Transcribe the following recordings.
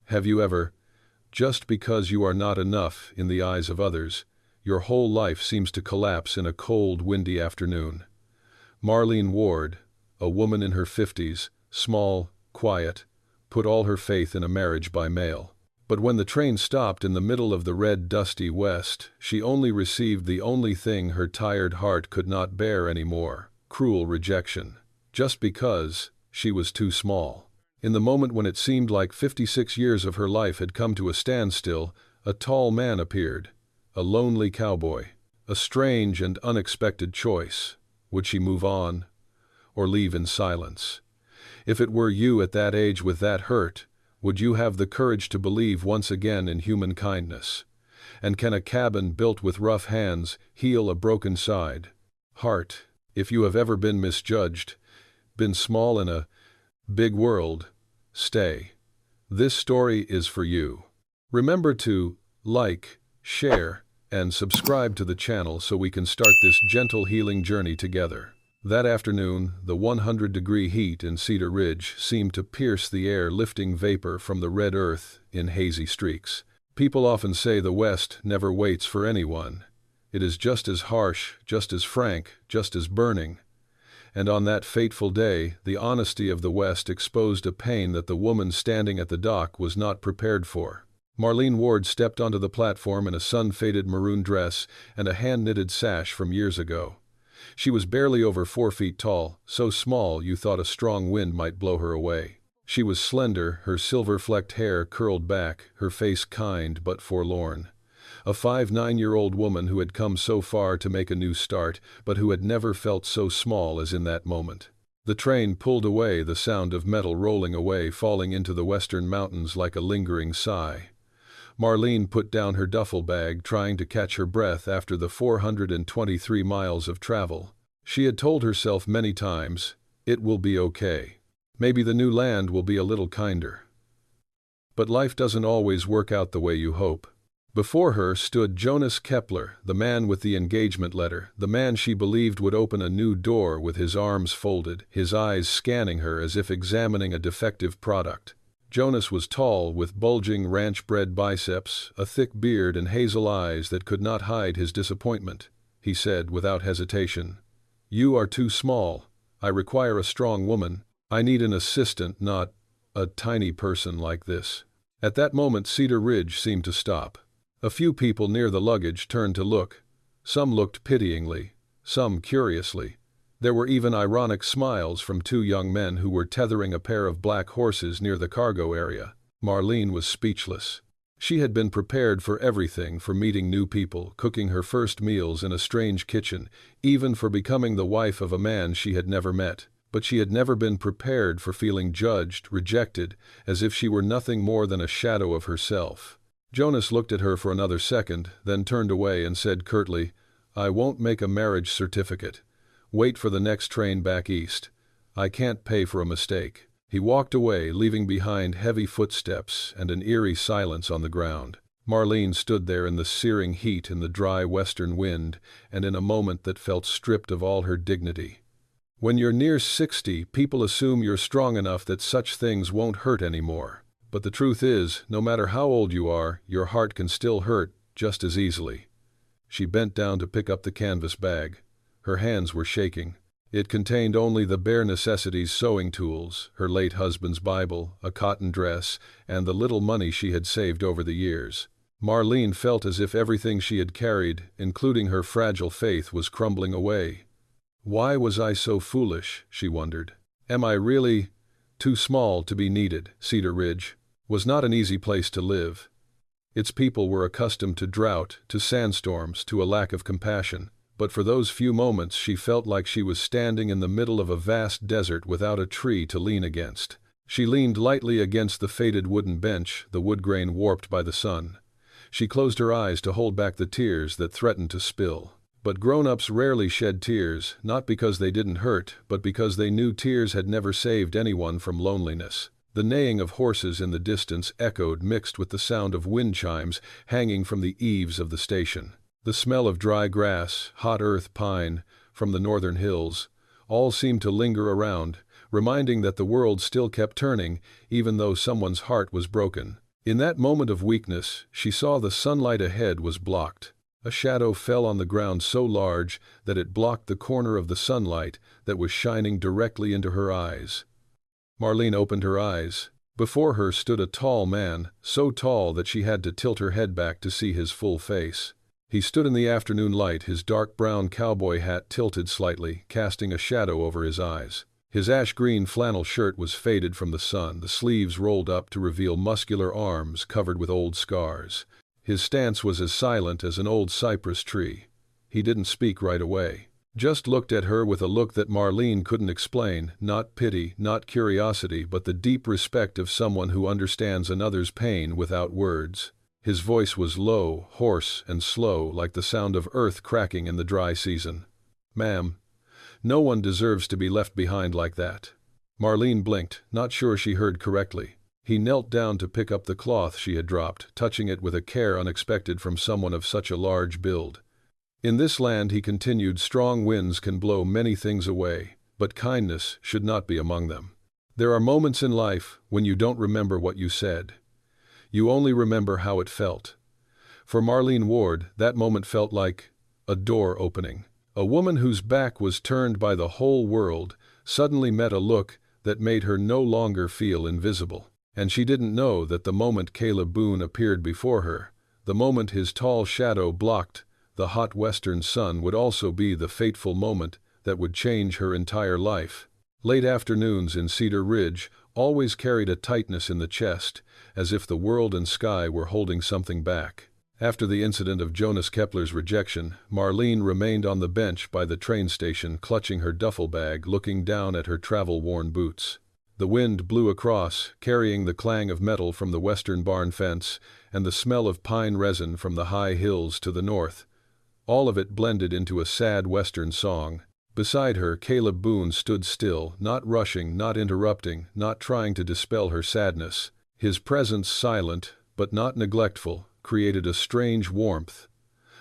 Have you ever, just because you are not enough in the eyes of others, your whole life seems to collapse in a cold, windy afternoon? Marlene Ward, a woman in her 50s, small, quiet, put all her faith in a marriage by mail. But when the train stopped in the middle of the red, dusty west, she only received the only thing her tired heart could not bear anymore: cruel rejection. Just because she was too small. In the moment when it seemed like 56 years of her life had come to a standstill, a tall man appeared, a lonely cowboy. A strange and unexpected choice. Would she move on, or leave in silence? If it were you at that age with that hurt, would you have the courage to believe once again in human kindness? And can a cabin built with rough hands heal a broken side? Heart, if you have ever been misjudged, been small in a big world, stay. This story is for you. Remember to like, share, and subscribe to the channel so we can start this gentle healing journey together. That afternoon, the 100-degree heat in Cedar Ridge seemed to pierce the air, lifting vapor from the red earth in hazy streaks. People often say the West never waits for anyone. It is just as harsh, just as frank, just as burning. And on that fateful day, the honesty of the West exposed a pain that the woman standing at the dock was not prepared for. Marlene Ward stepped onto the platform in a sun-faded maroon dress and a hand-knitted sash from years ago. She was barely over 4 feet tall, so small you thought a strong wind might blow her away. She was slender, her silver-flecked hair curled back, her face kind but forlorn. A 5'9" woman who had come so far to make a new start, but who had never felt so small as in that moment. The train pulled away, the sound of metal rolling away, falling into the western mountains like a lingering sigh. Marlene put down her duffel bag, trying to catch her breath after the 423 miles of travel. She had told herself many times, it will be okay. Maybe the new land will be a little kinder. But life doesn't always work out the way you hope. Before her stood Jonas Kepler, the man with the engagement letter, the man she believed would open a new door, with his arms folded, his eyes scanning her as if examining a defective product. Jonas was tall, with bulging ranch-bred biceps, a thick beard, and hazel eyes that could not hide his disappointment. He said without hesitation, "You are too small. I require a strong woman. I need an assistant, not a tiny person like this." At that moment, Cedar Ridge seemed to stop. A few people near the luggage turned to look. Some looked pityingly, some curiously. There were even ironic smiles from 2 young men who were tethering a pair of black horses near the cargo area. Marlene was speechless. She had been prepared for everything, for meeting new people, cooking her first meals in a strange kitchen, even for becoming the wife of a man she had never met. But she had never been prepared for feeling judged, rejected, as if she were nothing more than a shadow of herself. Jonas looked at her for another second, then turned away and said curtly, "I won't make a marriage certificate. Wait for the next train back east. I can't pay for a mistake." He walked away, leaving behind heavy footsteps and an eerie silence on the ground. Marlene stood there in the searing heat and the dry western wind, and in a moment that felt stripped of all her dignity. When you're near 60, people assume you're strong enough that such things won't hurt anymore. But the truth is, no matter how old you are, your heart can still hurt just as easily. She bent down to pick up the canvas bag. Her hands were shaking. It contained only the bare necessities: sewing tools, her late husband's Bible, a cotton dress, and the little money she had saved over the years. Marlene felt as if everything she had carried, including her fragile faith, was crumbling away. Why was I so foolish, she wondered. Am I really too small to be needed? Cedar Ridge was not an easy place to live. Its people were accustomed to drought, to sandstorms, to a lack of compassion. But for those few moments she felt like she was standing in the middle of a vast desert without a tree to lean against. She leaned lightly against the faded wooden bench, the wood grain warped by the sun. She closed her eyes to hold back the tears that threatened to spill. But grown-ups rarely shed tears, not because they didn't hurt, but because they knew tears had never saved anyone from loneliness. The neighing of horses in the distance echoed, mixed with the sound of wind chimes hanging from the eaves of the station. The smell of dry grass, hot earth, pine, from the northern hills, all seemed to linger around, reminding that the world still kept turning, even though someone's heart was broken. In that moment of weakness, she saw the sunlight ahead was blocked. A shadow fell on the ground so large that it blocked the corner of the sunlight that was shining directly into her eyes. Marlene opened her eyes. Before her stood a tall man, so tall that she had to tilt her head back to see his full face. He stood in the afternoon light, his dark brown cowboy hat tilted slightly, casting a shadow over his eyes. His ash-green flannel shirt was faded from the sun, the sleeves rolled up to reveal muscular arms covered with old scars. His stance was as silent as an old cypress tree. He didn't speak right away. Just looked at her with a look that Marlene couldn't explain, not pity, not curiosity, but the deep respect of someone who understands another's pain without words. His voice was low, hoarse, and slow, like the sound of earth cracking in the dry season. "Ma'am, no one deserves to be left behind like that." Marlene blinked, not sure she heard correctly. He knelt down to pick up the cloth she had dropped, touching it with a care unexpected from someone of such a large build. "In this land," he continued, "strong winds can blow many things away, but kindness should not be among them. There are moments in life when you don't remember what you said. You only remember how it felt." For Marlene Ward, that moment felt like a door opening. A woman whose back was turned by the whole world suddenly met a look that made her no longer feel invisible. And she didn't know that the moment Caleb Boone appeared before her, the moment his tall shadow blocked the hot western sun, would also be the fateful moment that would change her entire life. Late afternoons in Cedar Ridge always carried a tightness in the chest, as if the world and sky were holding something back. After the incident of Jonas Kepler's rejection, Marlene remained on the bench by the train station, clutching her duffel bag, looking down at her travel-worn boots. The wind blew across, carrying the clang of metal from the western barn fence and the smell of pine resin from the high hills to the north. All of it blended into a sad western song. Beside her, Caleb Boone stood still, not rushing, not interrupting, not trying to dispel her sadness. His presence, silent but not neglectful, created a strange warmth,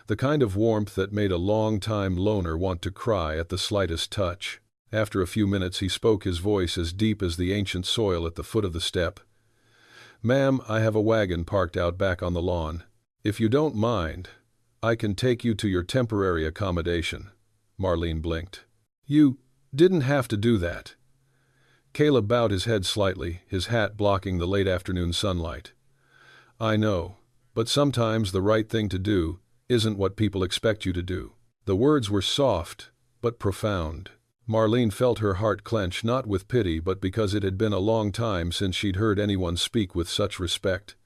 the kind of warmth that made a long-time loner want to cry at the slightest touch. After a few minutes he spoke, his voice as deep as the ancient soil at the foot of the step. "Ma'am, I have a wagon parked out back on the lawn. If you don't mind, I can take you to your temporary accommodation." Marlene blinked. "You didn't have to do that." Caleb bowed his head slightly, his hat blocking the late afternoon sunlight. "I know, but sometimes the right thing to do isn't what people expect you to do." The words were soft, but profound. Marlene felt her heart clench, not with pity but because it had been a long time since she'd heard anyone speak with such respect.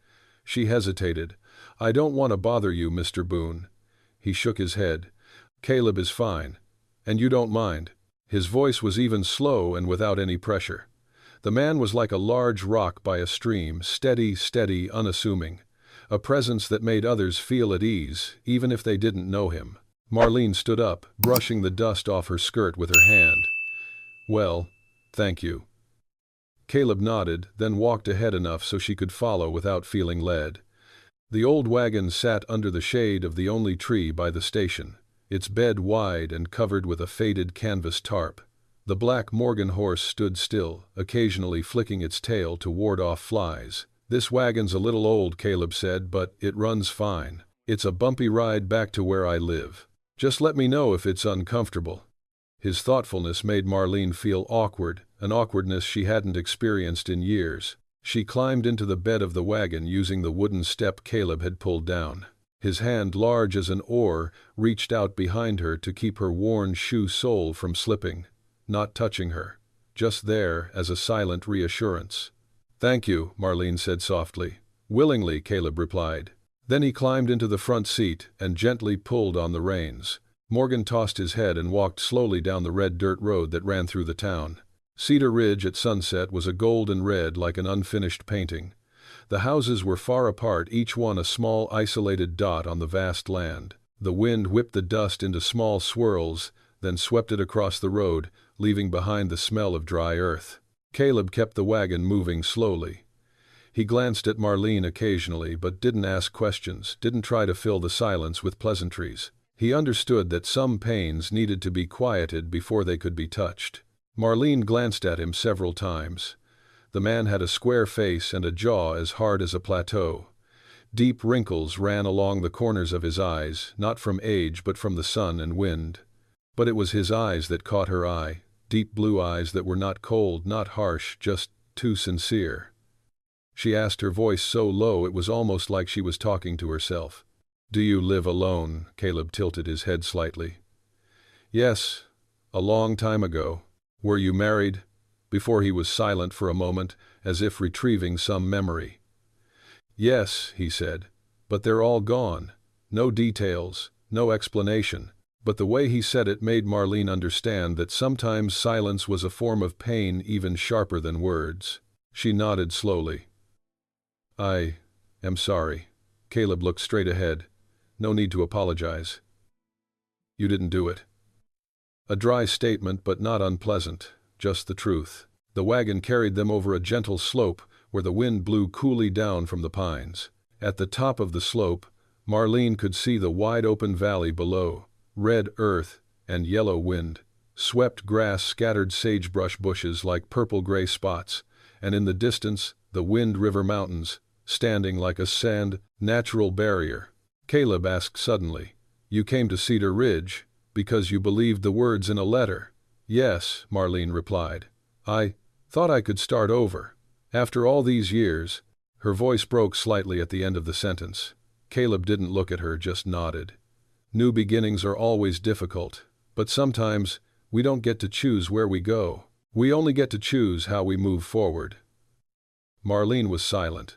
She hesitated. "I don't want to bother you, Mr. Boone." He shook his head. "Caleb is fine. And you don't mind." His voice was even, slow and without any pressure. The man was like a large rock by a stream, steady, unassuming. A presence that made others feel at ease, even if they didn't know him. Marlene stood up, brushing the dust off her skirt with her hand. "Well, thank you." Caleb nodded, then walked ahead enough so she could follow without feeling led. The old wagon sat under the shade of the only tree by the station, its bed wide and covered with a faded canvas tarp. The black Morgan horse stood still, occasionally flicking its tail to ward off flies. "This wagon's a little old," Caleb said, "but it runs fine. It's a bumpy ride back to where I live. Just let me know if it's uncomfortable." His thoughtfulness made Marlene feel awkward, an awkwardness she hadn't experienced in years. She climbed into the bed of the wagon using the wooden step Caleb had pulled down. His hand, large as an oar, reached out behind her to keep her worn shoe sole from slipping, not touching her, just there as a silent reassurance. "Thank you," Marlene said softly. "Willingly," Caleb replied. Then he climbed into the front seat and gently pulled on the reins. Morgan tossed his head and walked slowly down the red dirt road that ran through the town. Cedar Ridge at sunset was a golden red like an unfinished painting. The houses were far apart, each one a small isolated dot on the vast land. The wind whipped the dust into small swirls, then swept it across the road, leaving behind the smell of dry earth. Caleb kept the wagon moving slowly. He glanced at Marlene occasionally but didn't ask questions, didn't try to fill the silence with pleasantries. He understood that some pains needed to be quieted before they could be touched. Marlene glanced at him several times. The man had a square face and a jaw as hard as a plateau. Deep wrinkles ran along the corners of his eyes, not from age but from the sun and wind. But it was his eyes that caught her eye, deep blue eyes that were not cold, not harsh, just too sincere. She asked, her voice so low it was almost like she was talking to herself. "Do you live alone?" Caleb tilted his head slightly. "Yes, a long time ago." "Were you married?" Before he was silent for a moment, as if retrieving some memory. "Yes," he said, "but they're all gone. No details, no explanation." But the way he said it made Marlene understand that sometimes silence was a form of pain even sharper than words. She nodded slowly. "I am sorry." Caleb looked straight ahead. "No need to apologize. You didn't do it." A dry statement, but not unpleasant, just the truth. The wagon carried them over a gentle slope where the wind blew coolly down from the pines. At the top of the slope, Marlene could see the wide-open valley below. Red earth and yellow wind, swept grass, scattered sagebrush bushes like purple-gray spots, and in the distance, the Wind River Mountains, standing like a natural barrier. Caleb asked suddenly, "You came to Cedar Ridge because you believed the words in a letter?" "Yes," Marlene replied. "I thought I could start over. After all these years." Her voice broke slightly at the end of the sentence. Caleb didn't look at her, just nodded. New beginnings are always difficult, but sometimes we don't get to choose where we go. We only get to choose how we move forward. Marlene was silent.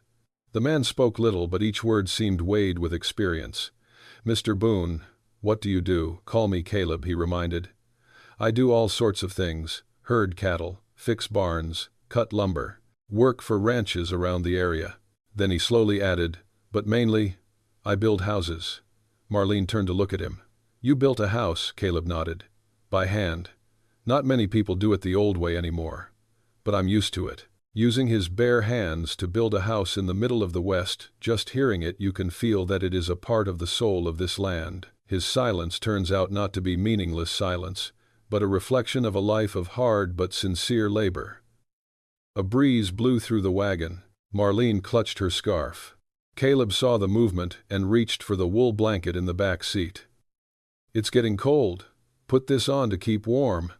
The man spoke little, but each word seemed weighed with experience. "Mr. Boone, what do you do?" "Call me Caleb," he reminded. "I do all sorts of things: herd cattle, fix barns, cut lumber, work for ranches around the area." Then he slowly added, "But mainly, I build houses." Marlene turned to look at him. "You built a house," Caleb nodded. "By hand. Not many people do it the old way anymore. But I'm used to it." Using his bare hands to build a house in the middle of the West, just hearing it you can feel that it is a part of the soul of this land. His silence turns out not to be meaningless silence, but a reflection of a life of hard but sincere labor. A breeze blew through the wagon. Marlene clutched her scarf. Caleb saw the movement and reached for the wool blanket in the back seat. "It's getting cold. Put this on to keep warm."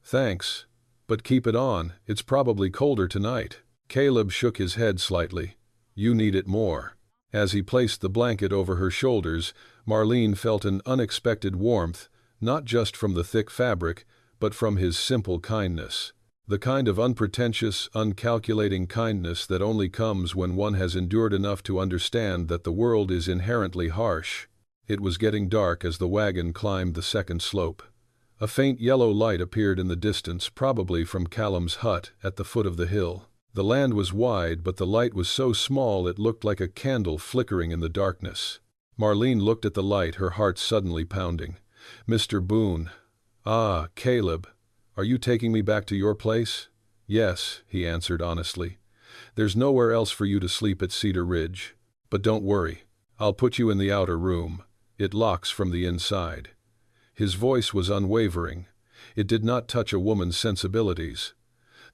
"Thanks, but keep it on. It's probably colder tonight." Caleb shook his head slightly. "You need it more." As he placed the blanket over her shoulders, Marlene felt an unexpected warmth, not just from the thick fabric, but from his simple kindness. The kind of unpretentious, uncalculating kindness that only comes when one has endured enough to understand that the world is inherently harsh. It was getting dark as the wagon climbed the second slope. A faint yellow light appeared in the distance, probably from Callum's hut at the foot of the hill. The land was wide, but the light was so small it looked like a candle flickering in the darkness. Marlene looked at the light, her heart suddenly pounding. "Mr. Boone." "Ah, Caleb. Are you taking me back to your place?" "Yes," he answered honestly. "There's nowhere else for you to sleep at Cedar Ridge. But don't worry. I'll put you in the outer room. It locks from the inside." His voice was unwavering. It did not touch a woman's sensibilities.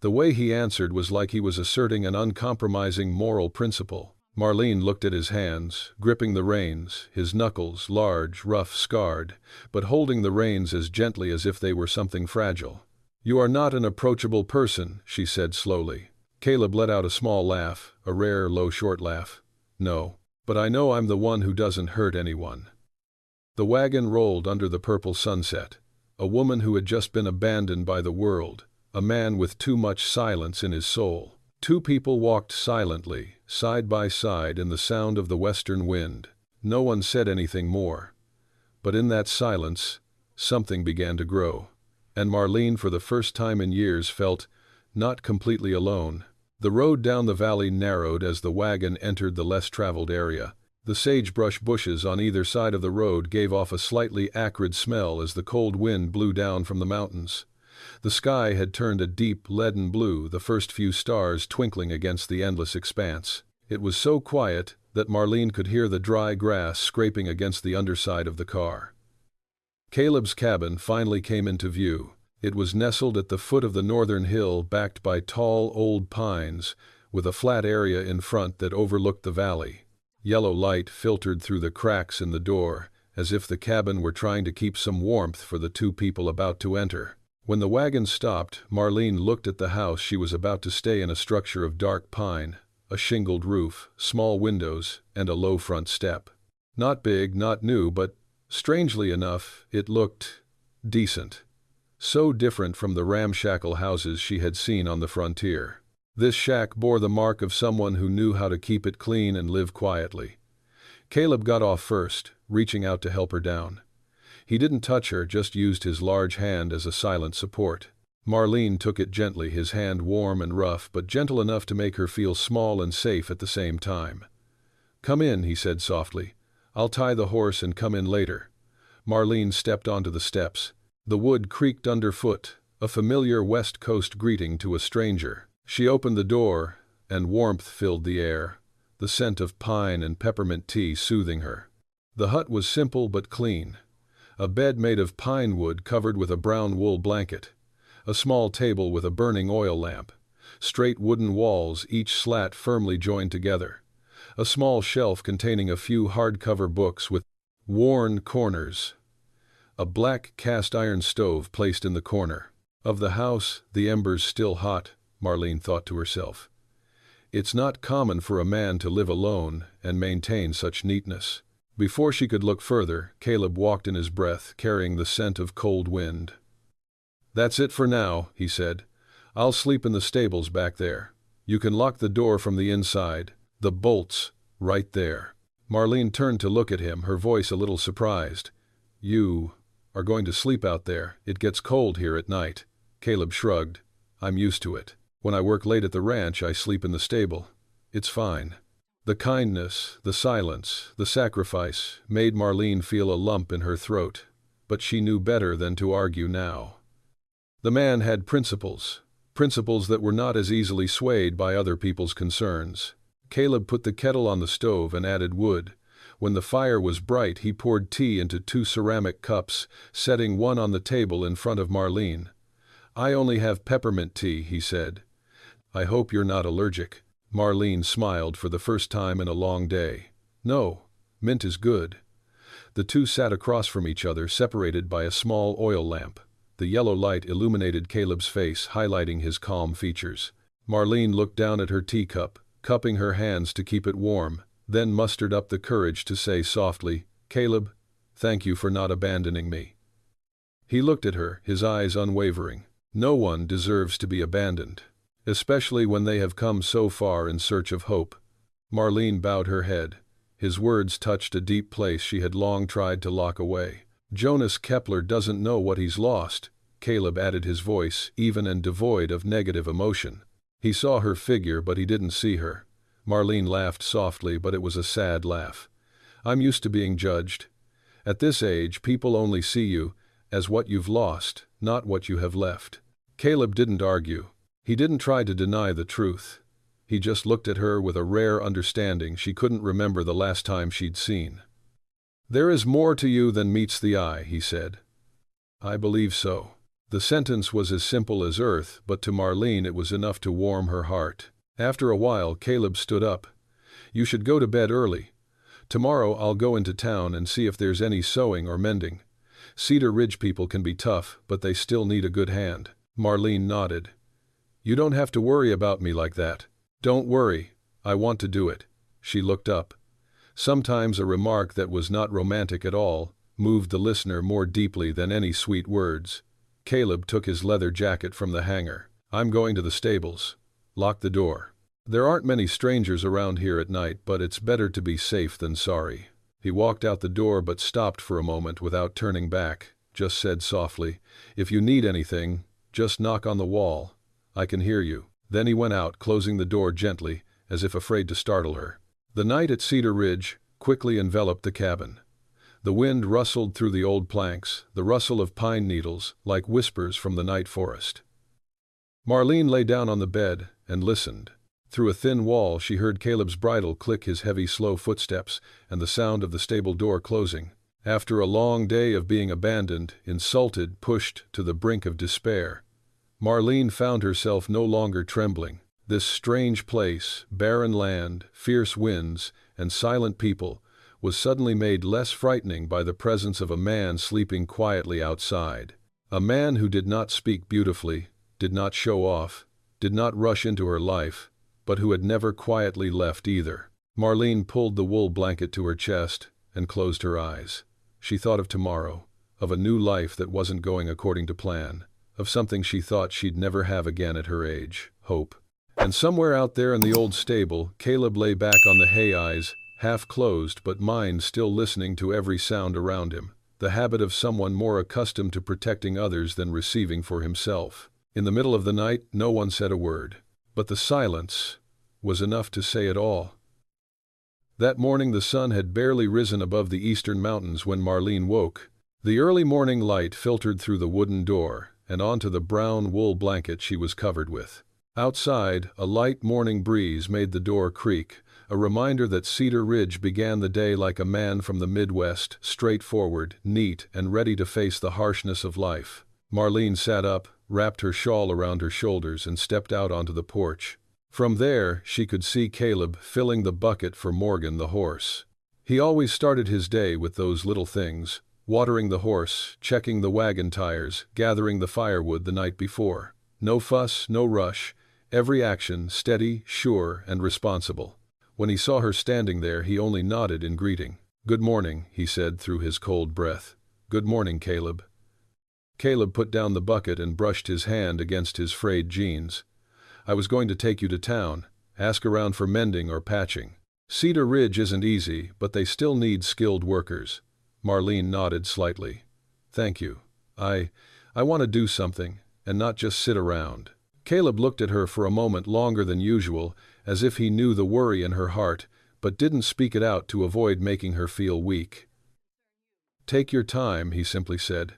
The way he answered was like he was asserting an uncompromising moral principle. Marlene looked at his hands, gripping the reins, his knuckles large, rough, scarred, but holding the reins as gently as if they were something fragile. "You are not an approachable person," she said slowly. Caleb let out a small laugh, a rare, low, short laugh. "No, but I know I'm the one who doesn't hurt anyone." The wagon rolled under the purple sunset. A woman who had just been abandoned by the world, a man with too much silence in his soul. Two people walked silently, side by side in the sound of the western wind. No one said anything more. But in that silence, something began to grow. And Marlene, for the first time in years, felt not completely alone. The road down the valley narrowed as the wagon entered the less traveled area. The sagebrush bushes on either side of the road gave off a slightly acrid smell as the cold wind blew down from the mountains. The sky had turned a deep leaden blue, the first few stars twinkling against the endless expanse. It was so quiet that Marlene could hear the dry grass scraping against the underside of the car. Caleb's cabin finally came into view. It was nestled at the foot of the northern hill, backed by tall old pines, with a flat area in front that overlooked the valley. Yellow light filtered through the cracks in the door, as if the cabin were trying to keep some warmth for the two people about to enter. When the wagon stopped, Marlene looked at the house she was about to stay in, a structure of dark pine, a shingled roof, small windows, and a low front step. Not big, not new, but, strangely enough, it looked decent. So different from the ramshackle houses she had seen on the frontier. This shack bore the mark of someone who knew how to keep it clean and live quietly. Caleb got off first, reaching out to help her down. He didn't touch her, just used his large hand as a silent support. Marlene took it gently, his hand warm and rough, but gentle enough to make her feel small and safe at the same time. "Come in," he said softly. "I'll tie the horse and come in later." Marlene stepped onto the steps. The wood creaked underfoot, a familiar West Coast greeting to a stranger. She opened the door, and warmth filled the air, the scent of pine and peppermint tea soothing her. The hut was simple but clean. A bed made of pine wood covered with a brown wool blanket. A small table with a burning oil lamp. Straight wooden walls, each slat firmly joined together. A small shelf containing a few hardcover books with worn corners. A black cast-iron stove placed in the corner. Of the house, the embers still hot, Marlene thought to herself. It's not common for a man to live alone and maintain such neatness. Before she could look further, Caleb walked in his breath, carrying the scent of cold wind. "That's it for now," he said. "I'll sleep in the stables back there. You can lock the door from the inside. The bolt's right there." Marlene turned to look at him, her voice a little surprised. "You are going to sleep out there? It gets cold here at night." Caleb shrugged. "I'm used to it. When I work late at the ranch, I sleep in the stable. It's fine." The kindness, the silence, the sacrifice made Marlene feel a lump in her throat, but she knew better than to argue now. The man had principles that were not as easily swayed by other people's concerns. Caleb put the kettle on the stove and added wood. When the fire was bright, he poured tea into 2 ceramic cups, setting one on the table in front of Marlene. "I only have peppermint tea," he said. "I hope you're not allergic." Marlene smiled for the first time in a long day. "No, mint is good." The two sat across from each other, separated by a small oil lamp. The yellow light illuminated Caleb's face, highlighting his calm features. Marlene looked down at her teacup, cupping her hands to keep it warm, then mustered up the courage to say softly, "Caleb, thank you for not abandoning me." He looked at her, his eyes unwavering. No one deserves to be abandoned, especially when they have come so far in search of hope. Marlene bowed her head. His words touched a deep place she had long tried to lock away. "Jonas Kepler doesn't know what he's lost," Caleb added, his voice even and devoid of negative emotion. He saw her figure, but he didn't see her. Marlene laughed softly, but it was a sad laugh. "I'm used to being judged. At this age, people only see you as what you've lost, not what you have left." Caleb didn't argue. He didn't try to deny the truth. He just looked at her with a rare understanding she couldn't remember the last time she'd seen. "There is more to you than meets the eye," he said. "I believe so." The sentence was as simple as earth, but to Marlene it was enough to warm her heart. After a while, Caleb stood up. "You should go to bed early. Tomorrow I'll go into town and see if there's any sewing or mending. Cedar Ridge people can be tough, but they still need a good hand." Marlene nodded. "You don't have to worry about me like that." "Don't worry. I want to do it." She looked up. Sometimes a remark that was not romantic at all moved the listener more deeply than any sweet words. Caleb took his leather jacket from the hanger. "I'm going to the stables. Lock the door. There aren't many strangers around here at night, but it's better to be safe than sorry." He walked out the door but stopped for a moment without turning back, just said softly, "If you need anything, just knock on the wall. I can hear you." Then he went out, closing the door gently, as if afraid to startle her. The night at Cedar Ridge quickly enveloped the cabin. The wind rustled through the old planks, the rustle of pine needles, like whispers from the night forest. Marlene lay down on the bed and listened. Through a thin wall she heard Caleb's bridle click, his heavy, slow footsteps, and the sound of the stable door closing. After a long day of being abandoned, insulted, pushed to the brink of despair, Marlene found herself no longer trembling. This strange place, barren land, fierce winds, and silent people, was suddenly made less frightening by the presence of a man sleeping quietly outside. A man who did not speak beautifully, did not show off, did not rush into her life, but who had never quietly left either. Marlene pulled the wool blanket to her chest and closed her eyes. She thought of tomorrow, of a new life that wasn't going according to plan, of something she thought she'd never have again at her age, hope. And somewhere out there in the old stable, Caleb lay back on the hay, eyes half closed but mind still listening to every sound around him, the habit of someone more accustomed to protecting others than receiving for himself. In the middle of the night, no one said a word, but the silence was enough to say it all. That morning the sun had barely risen above the eastern mountains when Marlene woke. The early morning light filtered through the wooden door and onto the brown wool blanket she was covered with. Outside, a light morning breeze made the door creak, a reminder that Cedar Ridge began the day like a man from the Midwest, straightforward, neat, and ready to face the harshness of life. Marlene sat up, wrapped her shawl around her shoulders, and stepped out onto the porch. From there, she could see Caleb filling the bucket for Morgan the horse. He always started his day with those little things: watering the horse, checking the wagon tires, gathering the firewood the night before. No fuss, no rush, every action steady, sure, and responsible. When he saw her standing there, he only nodded in greeting. "Good morning," he said through his cold breath. "Good morning, Caleb." Caleb put down the bucket and brushed his hand against his frayed jeans. "I was going to take you to town, ask around for mending or patching. Cedar Ridge isn't easy, but they still need skilled workers." Marlene nodded slightly. "Thank you. I want to do something, and not just sit around." Caleb looked at her for a moment longer than usual, as if he knew the worry in her heart, but didn't speak it out to avoid making her feel weak. "Take your time," he simply said.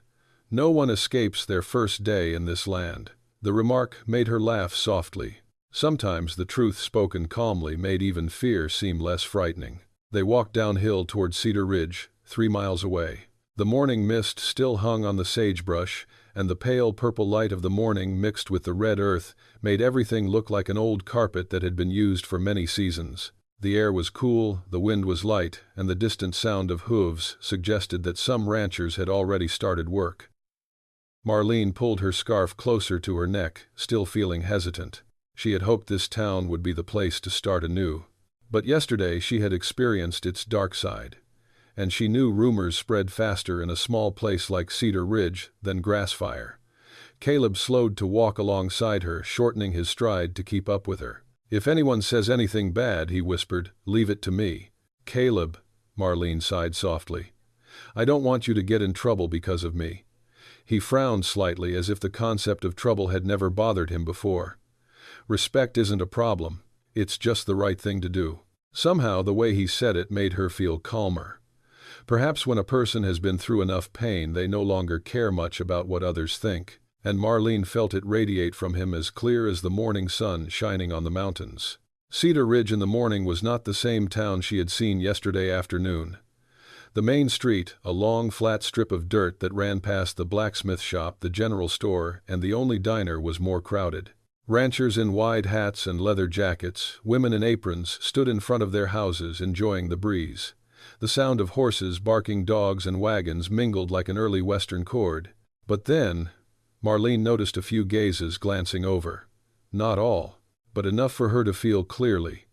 "No one escapes their first day in this land." The remark made her laugh softly. Sometimes the truth spoken calmly made even fear seem less frightening. They walked downhill toward Cedar Ridge, 3 miles away. The morning mist still hung on the sagebrush, and the pale purple light of the morning mixed with the red earth made everything look like an old carpet that had been used for many seasons. The air was cool, the wind was light, and the distant sound of hooves suggested that some ranchers had already started work. Marlene pulled her scarf closer to her neck, still feeling hesitant. She had hoped this town would be the place to start anew. But yesterday she had experienced its dark side, and she knew rumors spread faster in a small place like Cedar Ridge than grass fire. Caleb slowed to walk alongside her, shortening his stride to keep up with her. "If anyone says anything bad," he whispered, "leave it to me." "Caleb," Marlene sighed softly, "I don't want you to get in trouble because of me." He frowned slightly, as if the concept of trouble had never bothered him before. "Respect isn't a problem. It's just the right thing to do." Somehow the way he said it made her feel calmer. Perhaps when a person has been through enough pain, they no longer care much about what others think, and Marlene felt it radiate from him as clear as the morning sun shining on the mountains. Cedar Ridge in the morning was not the same town she had seen yesterday afternoon. The main street, a long flat strip of dirt that ran past the blacksmith shop, the general store, and the only diner, was more crowded. Ranchers in wide hats and leather jackets, women in aprons, stood in front of their houses enjoying the breeze. The sound of horses, barking dogs, and wagons mingled like an early western chord. But then, Marlene noticed a few gazes glancing over. Not all, but enough for her to feel clearly.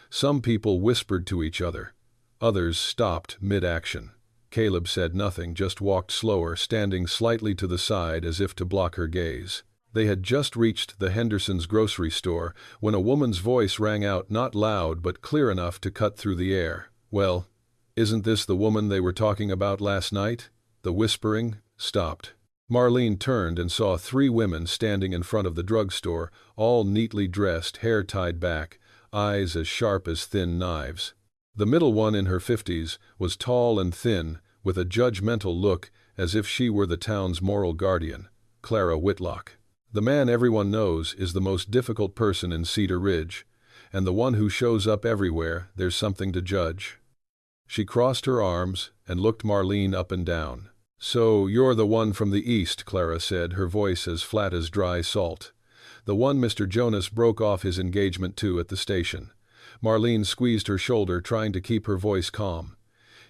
Some people whispered to each other. Others stopped mid-action. Caleb said nothing, just walked slower, standing slightly to the side as if to block her gaze. They had just reached the Hendersons' grocery store when a woman's voice rang out, not loud but clear enough to cut through the air. "Well, isn't this the woman they were talking about last night?" The whispering stopped. Marlene turned and saw 3 women standing in front of the drugstore, all neatly dressed, hair tied back, eyes as sharp as thin knives. The middle one, in her 50s, was tall and thin, with a judgmental look, as if she were the town's moral guardian, Clara Whitlock. The man everyone knows is the most difficult person in Cedar Ridge, and the one who shows up everywhere there's something to judge. She crossed her arms and looked Marlene up and down. "So you're the one from the east," Clara said, her voice as flat as dry salt. "The one Mr. Jonas broke off his engagement to at the station." Marlene squeezed her shoulder, trying to keep her voice calm.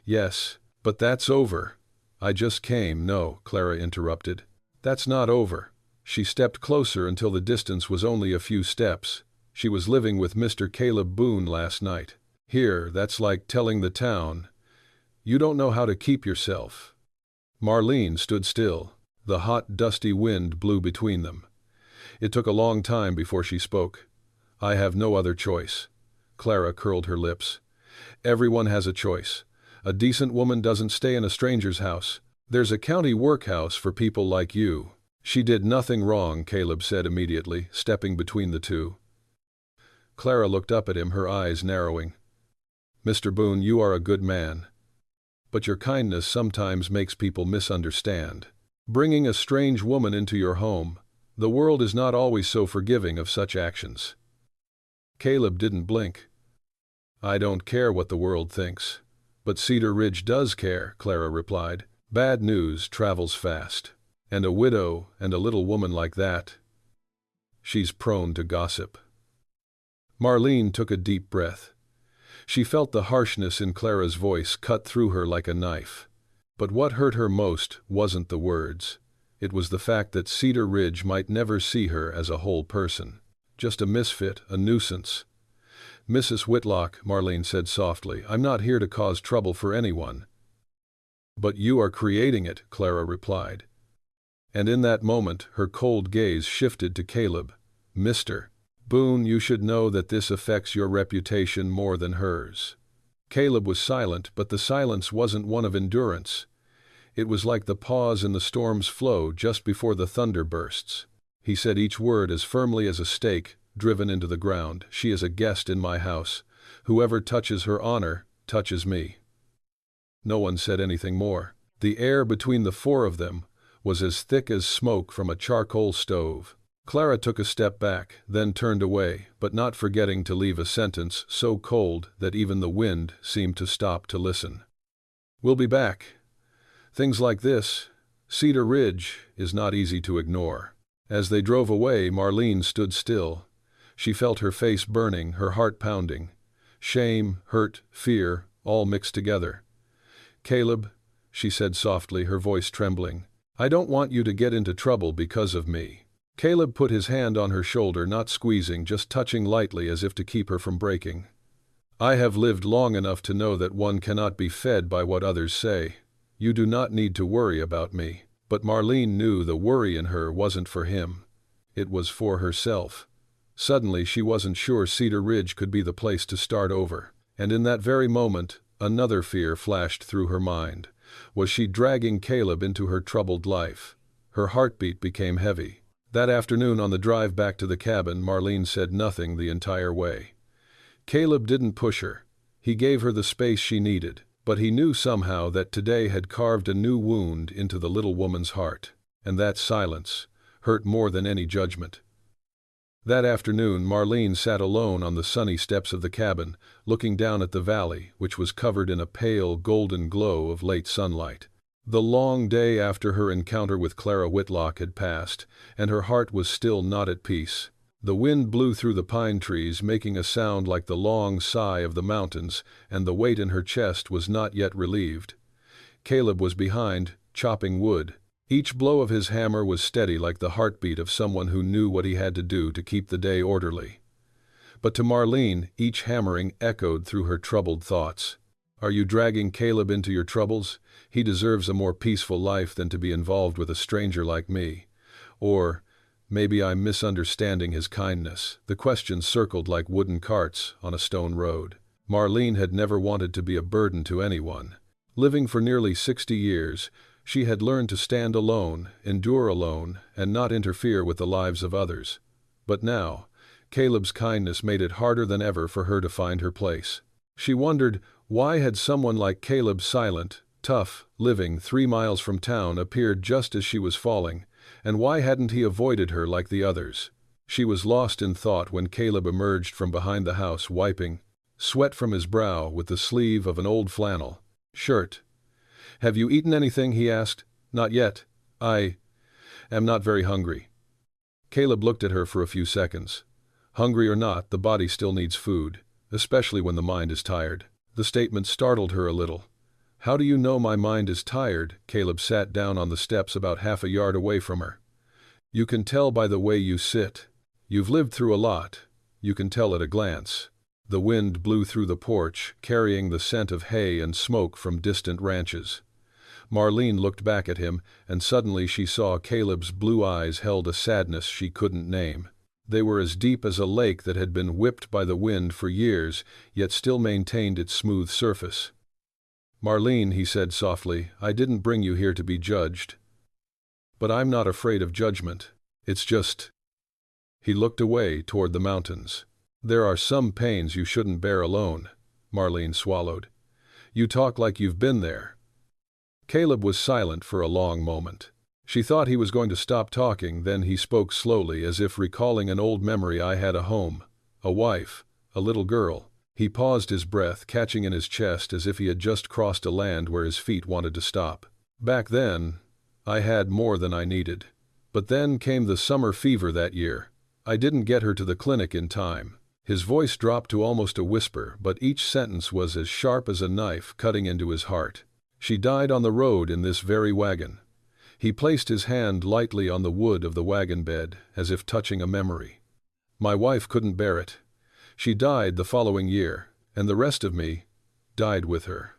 "Yes, but that's over." "I just came." "No," Clara interrupted. "That's not over." She stepped closer until the distance was only a few steps. "She was living with Mr. Caleb Boone last night. Here, that's like telling the town. You don't know how to keep yourself." Marlene stood still. The hot, dusty wind blew between them. It took a long time before she spoke. "I have no other choice." Clara curled her lips. "Everyone has a choice. A decent woman doesn't stay in a stranger's house. There's a county workhouse for people like you." "She did nothing wrong," Caleb said immediately, stepping between the two. Clara looked up at him, her eyes narrowing. "Mr. Boone, you are a good man. But your kindness sometimes makes people misunderstand. Bringing a strange woman into your home, the world is not always so forgiving of such actions." Caleb didn't blink. "I don't care what the world thinks. But Cedar Ridge does care," Clara replied. "Bad news travels fast. And a widow and a little woman like that, she's prone to gossip." Marlene took a deep breath. She felt the harshness in Clara's voice cut through her like a knife. But what hurt her most wasn't the words. It was the fact that Cedar Ridge might never see her as a whole person. Just a misfit, a nuisance. "Mrs. Whitlock," Marlene said softly, "I'm not here to cause trouble for anyone." "But you are creating it," Clara replied. And in that moment her cold gaze shifted to Caleb. "Mr. Boone, you should know that this affects your reputation more than hers." Caleb was silent, but the silence wasn't one of endurance. It was like the pause in the storm's flow just before the thunder bursts. He said each word as firmly as a stake driven into the ground. "She is a guest in my house. Whoever touches her honor touches me." No one said anything more. The air between the four of them was as thick as smoke from a charcoal stove. Clara took a step back, then turned away, but not forgetting to leave a sentence so cold that even the wind seemed to stop to listen. "We'll be back. Things like this, Cedar Ridge, is not easy to ignore." As they drove away, Marlene stood still. She felt her face burning, her heart pounding. Shame, hurt, fear, all mixed together. "Caleb," she said softly, her voice trembling, "I don't want you to get into trouble because of me." Caleb put his hand on her shoulder, not squeezing, just touching lightly as if to keep her from breaking. "I have lived long enough to know that one cannot be fed by what others say. You do not need to worry about me." But Marlene knew the worry in her wasn't for him. It was for herself. Suddenly she wasn't sure Cedar Ridge could be the place to start over. And in that very moment, another fear flashed through her mind. Was she dragging Caleb into her troubled life? Her heartbeat became heavy. That afternoon on the drive back to the cabin, Marlene said nothing the entire way. Caleb didn't push her. He gave her the space she needed, but he knew somehow that today had carved a new wound into the little woman's heart, and that silence hurt more than any judgment. That afternoon, Marlene sat alone on the sunny steps of the cabin, looking down at the valley, which was covered in a pale, golden glow of late sunlight. The long day after her encounter with Clara Whitlock had passed, and her heart was still not at peace. The wind blew through the pine trees, making a sound like the long sigh of the mountains, and the weight in her chest was not yet relieved. Caleb was behind, chopping wood. Each blow of his hammer was steady, like the heartbeat of someone who knew what he had to do to keep the day orderly. But to Marlene, each hammering echoed through her troubled thoughts. "Are you dragging Caleb into your troubles? He deserves a more peaceful life than to be involved with a stranger like me. Or maybe I'm misunderstanding his kindness." The questions circled like wooden carts on a stone road. Marlene had never wanted to be a burden to anyone. Living for nearly 60 years, she had learned to stand alone, endure alone, and not interfere with the lives of others. But now, Caleb's kindness made it harder than ever for her to find her place. She wondered, why had someone like Caleb, silent, tough, living 3 miles from town, appeared just as she was falling, and why hadn't he avoided her like the others? She was lost in thought when Caleb emerged from behind the house, wiping sweat from his brow with the sleeve of an old flannel shirt. "Have you eaten anything?" he asked. "Not yet. I am not very hungry." Caleb looked at her for a few seconds. Hungry or not, the body still needs food, especially when the mind is tired. The statement startled her a little. "How do you know my mind is tired?" Caleb sat down on the steps about half a yard away from her. "You can tell by the way you sit. You've lived through a lot. You can tell at a glance." The wind blew through the porch, carrying the scent of hay and smoke from distant ranches. Marlene looked back at him, and suddenly she saw Caleb's blue eyes held a sadness she couldn't name. They were as deep as a lake that had been whipped by the wind for years, yet still maintained its smooth surface. "Marlene," he said softly, "I didn't bring you here to be judged. But I'm not afraid of judgment. It's just—" He looked away toward the mountains. "There are some pains you shouldn't bear alone." Marlene swallowed. "You talk like you've been there." Caleb was silent for a long moment. She thought he was going to stop talking, then he spoke slowly, as if recalling an old memory. "I had a home, a wife, a little girl." He paused, his breath catching in his chest as if he had just crossed a land where his feet wanted to stop. "Back then, I had more than I needed. But then came the summer fever that year. I didn't get her to the clinic in time." His voice dropped to almost a whisper, but each sentence was as sharp as a knife cutting into his heart. "She died on the road in this very wagon." He placed his hand lightly on the wood of the wagon bed, as if touching a memory. "My wife couldn't bear it. She died the following year, and the rest of me died with her."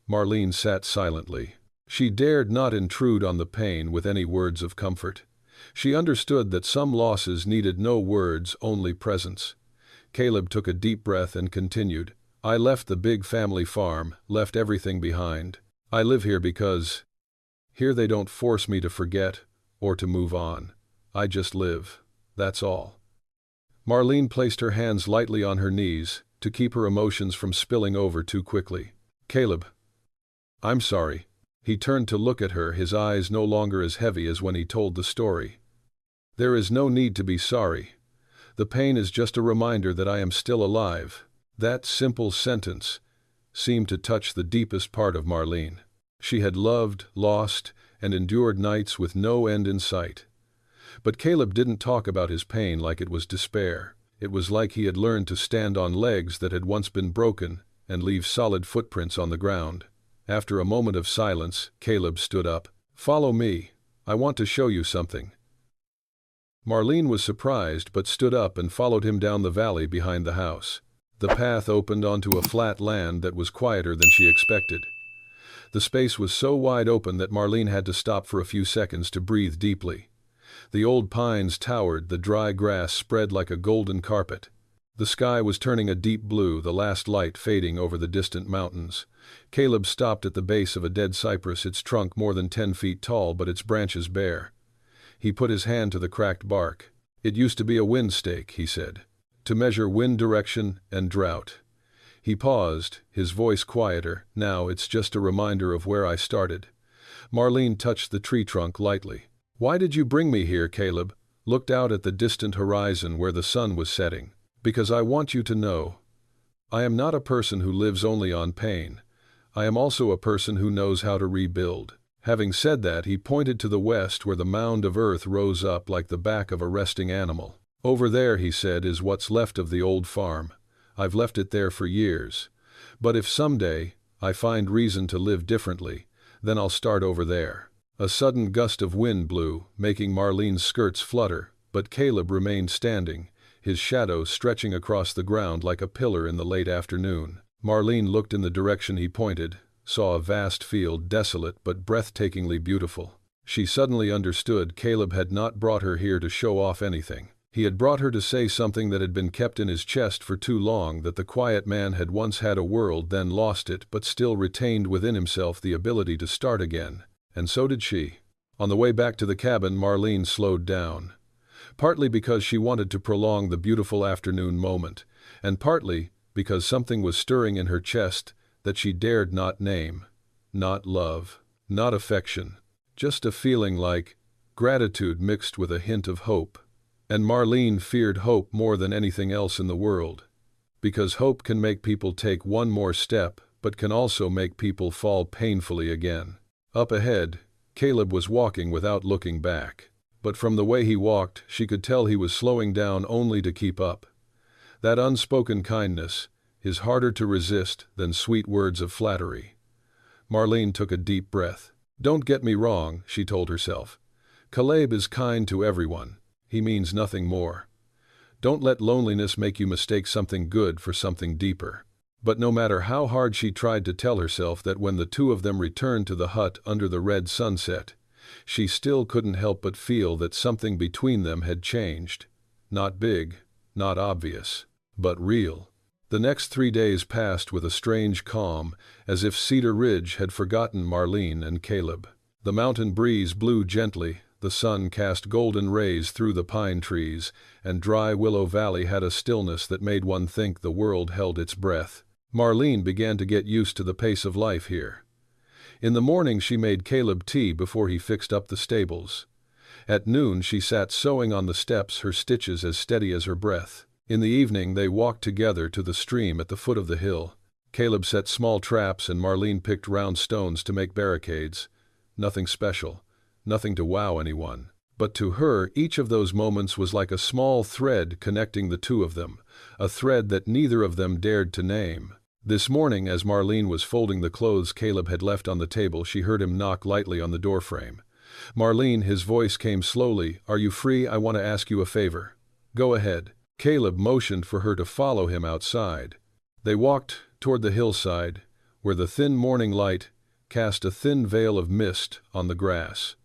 Marlene sat silently. She dared not intrude on the pain with any words of comfort. She understood that some losses needed no words, only presence. Caleb took a deep breath and continued, "I left the big family farm, left everything behind. I live here because here they don't force me to forget or to move on. I just live. That's all." Marlene placed her hands lightly on her knees to keep her emotions from spilling over too quickly. "Caleb, I'm sorry." He turned to look at her, his eyes no longer as heavy as when he told the story. "There is no need to be sorry. The pain is just a reminder that I am still alive." That simple sentence seemed to touch the deepest part of Marlene. She had loved, lost, and endured nights with no end in sight. But Caleb didn't talk about his pain like it was despair. It was like he had learned to stand on legs that had once been broken and leave solid footprints on the ground. After a moment of silence, Caleb stood up. "Follow me. I want to show you something." Marlene was surprised but stood up and followed him down the valley behind the house. The path opened onto a flat land that was quieter than she expected. The space was so wide open that Marlene had to stop for a few seconds to breathe deeply. The old pines towered, the dry grass spread like a golden carpet. The sky was turning a deep blue, the last light fading over the distant mountains. Caleb stopped at the base of a dead cypress, its trunk more than 10 feet tall but its branches bare. He put his hand to the cracked bark. "It used to be a wind stake," he said, "to measure wind direction and drought." He paused, his voice quieter. "Now it's just a reminder of where I started." Marlene touched the tree trunk lightly. "Why did you bring me here?" Caleb looked out at the distant horizon where the sun was setting. "Because I want you to know. I am not a person who lives only on pain. I am also a person who knows how to rebuild." Having said that, he pointed to the west where the mound of earth rose up like the back of a resting animal. "Over there," he said, "is what's left of the old farm. I've left it there for years. But if someday I find reason to live differently, then I'll start over there." A sudden gust of wind blew, making Marlene's skirts flutter, but Caleb remained standing, his shadow stretching across the ground like a pillar in the late afternoon. Marlene looked in the direction he pointed, saw a vast field, desolate but breathtakingly beautiful. She suddenly understood Caleb had not brought her here to show off anything. He had brought her to say something that had been kept in his chest for too long, that the quiet man had once had a world, then lost it, but still retained within himself the ability to start again. And so did she. On the way back to the cabin, Marlene slowed down. Partly because she wanted to prolong the beautiful afternoon moment, and partly because something was stirring in her chest that she dared not name. Not love, not affection, just a feeling like gratitude mixed with a hint of hope. And Marlene feared hope more than anything else in the world, Because hope can make people take one more step, but can also make people fall painfully again. Up ahead, Caleb was walking without looking back. But from the way he walked, she could tell he was slowing down only to keep up. That unspoken kindness is harder to resist than sweet words of flattery. Marlene took a deep breath. "Don't get me wrong," she told herself. "Caleb is kind to everyone. He means nothing more. Don't let loneliness make you mistake something good for something deeper." But no matter how hard she tried to tell herself that, when the two of them returned to the hut under the red sunset, she still couldn't help but feel that something between them had changed. Not big, not obvious, but real. The next 3 days passed with a strange calm, as if Cedar Ridge had forgotten Marlene and Caleb. The mountain breeze blew gently, the sun cast golden rays through the pine trees, and dry Willow Valley had a stillness that made one think the world held its breath. Marlene began to get used to the pace of life here. In the morning she made Caleb tea before he fixed up the stables. At noon she sat sewing on the steps, her stitches as steady as her breath. In the evening they walked together to the stream at the foot of the hill. Caleb set small traps and Marlene picked round stones to make barricades. Nothing special, nothing to wow anyone. But to her, each of those moments was like a small thread connecting the two of them, a thread that neither of them dared to name. This morning, as Marlene was folding the clothes Caleb had left on the table, she heard him knock lightly on the doorframe. "Marlene," his voice came slowly, "are you free? I want to ask you a favor." "Go ahead." Caleb motioned for her to follow him outside. They walked toward the hillside, where the thin morning light cast a thin veil of mist on the grass.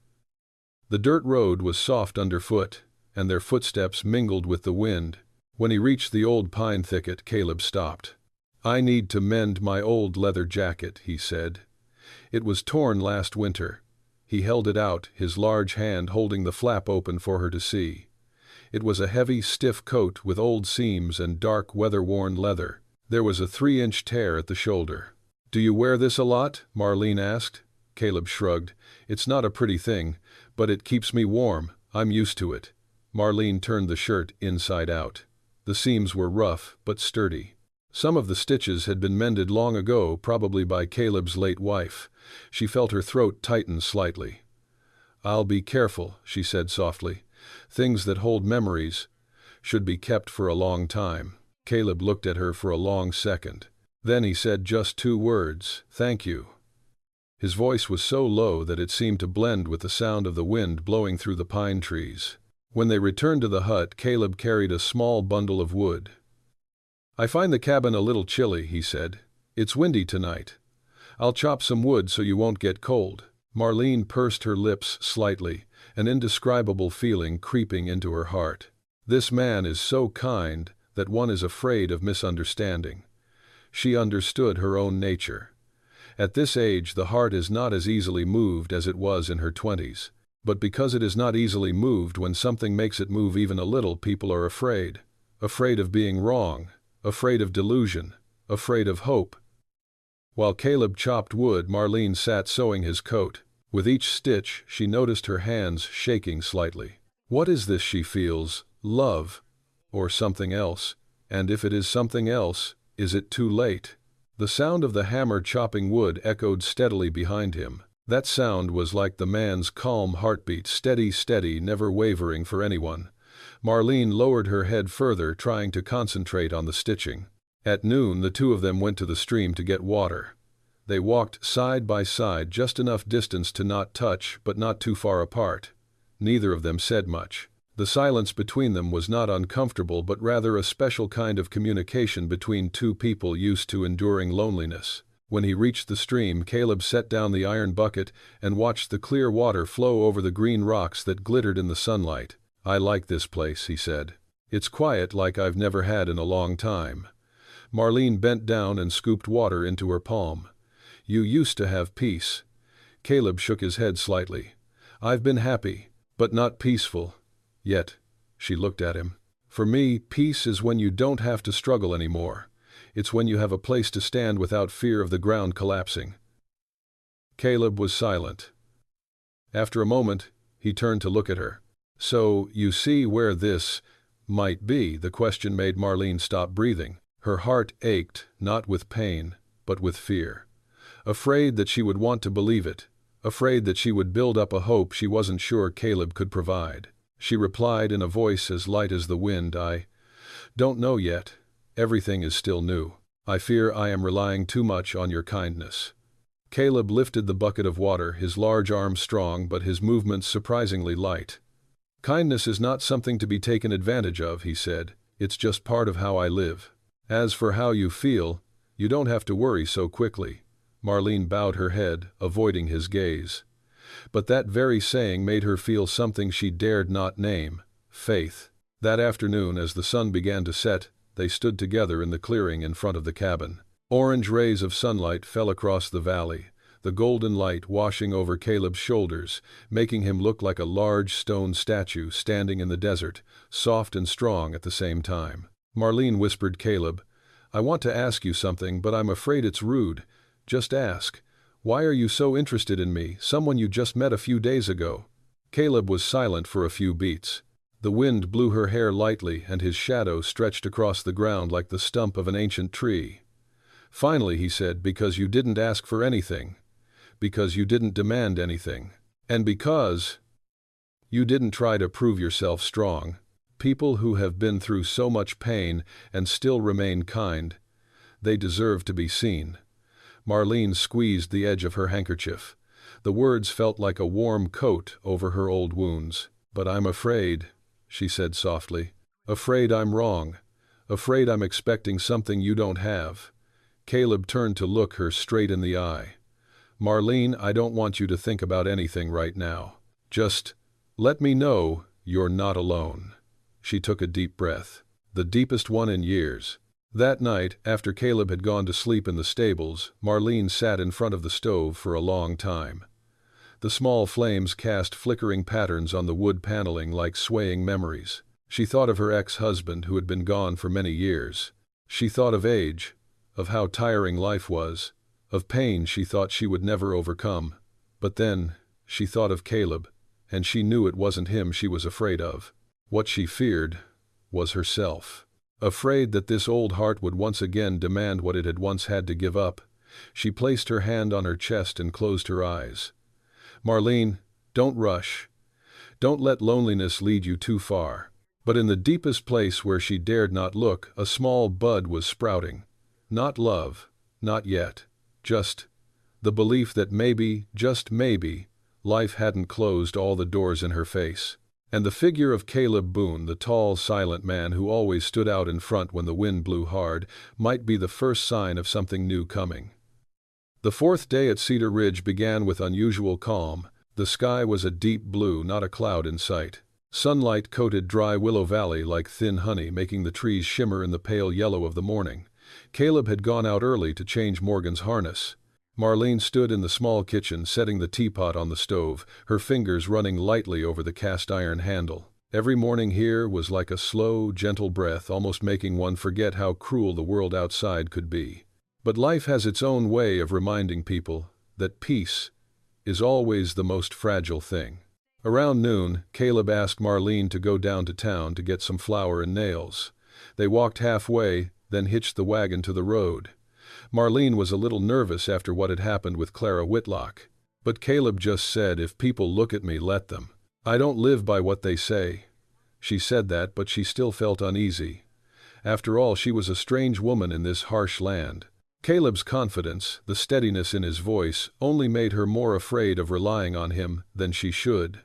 The dirt road was soft underfoot, and their footsteps mingled with the wind. When he reached the old pine thicket, Caleb stopped. "I need to mend my old leather jacket," he said. "It was torn last winter." He held it out, his large hand holding the flap open for her to see. It was a heavy, stiff coat with old seams and dark, weather-worn leather. There was a 3-inch tear at the shoulder. "Do you wear this a lot?" Marlene asked. Caleb shrugged. "It's not a pretty thing, but it keeps me warm. I'm used to it." Marlene turned the shirt inside out. The seams were rough but sturdy. Some of the stitches had been mended long ago, probably by Caleb's late wife. She felt her throat tighten slightly. "I'll be careful," she said softly. "Things that hold memories should be kept for a long time." Caleb looked at her for a long second. Then he said just 2 words, "Thank you." His voice was so low that it seemed to blend with the sound of the wind blowing through the pine trees. When they returned to the hut, Caleb carried a small bundle of wood. "I find the cabin a little chilly," he said. "It's windy tonight. I'll chop some wood so you won't get cold." Marlene pursed her lips slightly, an indescribable feeling creeping into her heart. This man is so kind that one is afraid of misunderstanding. She understood her own nature. At this age, the heart is not as easily moved as it was in her 20s. But because it is not easily moved, when something makes it move even a little, people are afraid. Afraid of being wrong. Afraid of delusion, afraid of hope. While Caleb chopped wood, Marlene sat sewing his coat. With each stitch, she noticed her hands shaking slightly. What is this she feels? Love? Or something else? And if it is something else, is it too late? The sound of the hammer chopping wood echoed steadily behind him. That sound was like the man's calm heartbeat, steady, steady, never wavering for anyone. Marlene lowered her head further, trying to concentrate on the stitching. At noon, the two of them went to the stream to get water. They walked side by side, just enough distance to not touch, but not too far apart. Neither of them said much. The silence between them was not uncomfortable, but rather a special kind of communication between two people used to enduring loneliness. When he reached the stream, Caleb set down the iron bucket and watched the clear water flow over the green rocks that glittered in the sunlight. "I like this place," he said. "It's quiet, like I've never had in a long time." Marlene bent down and scooped water into her palm. "You used to have peace." Caleb shook his head slightly. "I've been happy, but not peaceful. Yet." She looked at him. "For me, peace is when you don't have to struggle anymore. It's when you have a place to stand without fear of the ground collapsing." Caleb was silent. After a moment, he turned to look at her. "So, you see where this might be." The question made Marlene stop breathing. Her heart ached, not with pain, but with fear. Afraid that she would want to believe it, afraid that she would build up a hope she wasn't sure Caleb could provide. She replied in a voice as light as the wind, "I don't know yet. Everything is still new. I fear I am relying too much on your kindness." Caleb lifted the bucket of water, his large arms strong but his movements surprisingly light. "Kindness is not something to be taken advantage of," he said. "It's just part of how I live. As for how you feel, you don't have to worry so quickly." Marlene bowed her head, avoiding his gaze. But that very saying made her feel something she dared not name: faith. That afternoon, as the sun began to set, they stood together in the clearing in front of the cabin. Orange rays of sunlight fell across the valley, the golden light washing over Caleb's shoulders, making him look like a large stone statue standing in the desert, soft and strong at the same time. Marlene whispered, "Caleb, I want to ask you something, but I'm afraid it's rude. Just ask. Why are you so interested in me, someone you just met a few days ago?" Caleb was silent for a few beats. The wind blew her hair lightly and his shadow stretched across the ground like the stump of an ancient tree. Finally he said, "Because you didn't ask for anything. Because you didn't demand anything. And because you didn't try to prove yourself strong. People who have been through so much pain and still remain kind, they deserve to be seen." Marlene squeezed the edge of her handkerchief. The words felt like a warm coat over her old wounds. "But I'm afraid," she said softly. "Afraid I'm wrong. Afraid I'm expecting something you don't have." Caleb turned to look her straight in the eye. "Marlene, I don't want you to think about anything right now. Just let me know you're not alone." She took a deep breath, the deepest one in years. That night, after Caleb had gone to sleep in the stables, Marlene sat in front of the stove for a long time. The small flames cast flickering patterns on the wood paneling like swaying memories. She thought of her ex-husband who had been gone for many years. She thought of age, of how tiring life was, of pain she thought she would never overcome. But then, she thought of Caleb, and she knew it wasn't him she was afraid of. What she feared was herself. Afraid that this old heart would once again demand what it had once had to give up, she placed her hand on her chest and closed her eyes. "Marlene, don't rush. Don't let loneliness lead you too far." But in the deepest place where she dared not look, a small bud was sprouting. Not love, not yet. Just the belief that maybe, just maybe, life hadn't closed all the doors in her face. And the figure of Caleb Boone, the tall, silent man who always stood out in front when the wind blew hard, might be the first sign of something new coming. The fourth day at Cedar Ridge began with unusual calm. The sky was a deep blue, not a cloud in sight. Sunlight coated dry Willow Valley like thin honey, making the trees shimmer in the pale yellow of the morning. Caleb had gone out early to change Morgan's harness. Marlene stood in the small kitchen, setting the teapot on the stove, her fingers running lightly over the cast-iron handle. Every morning here was like a slow, gentle breath, almost making one forget how cruel the world outside could be. But life has its own way of reminding people that peace is always the most fragile thing. Around noon, Caleb asked Marlene to go down to town to get some flour and nails. They walked halfway, then hitched the wagon to the road. Marlene was a little nervous after what had happened with Clara Whitlock. But Caleb just said, "If people look at me, let them. I don't live by what they say." She said that, but she still felt uneasy. After all, she was a strange woman in this harsh land. Caleb's confidence, the steadiness in his voice, only made her more afraid of relying on him than she should.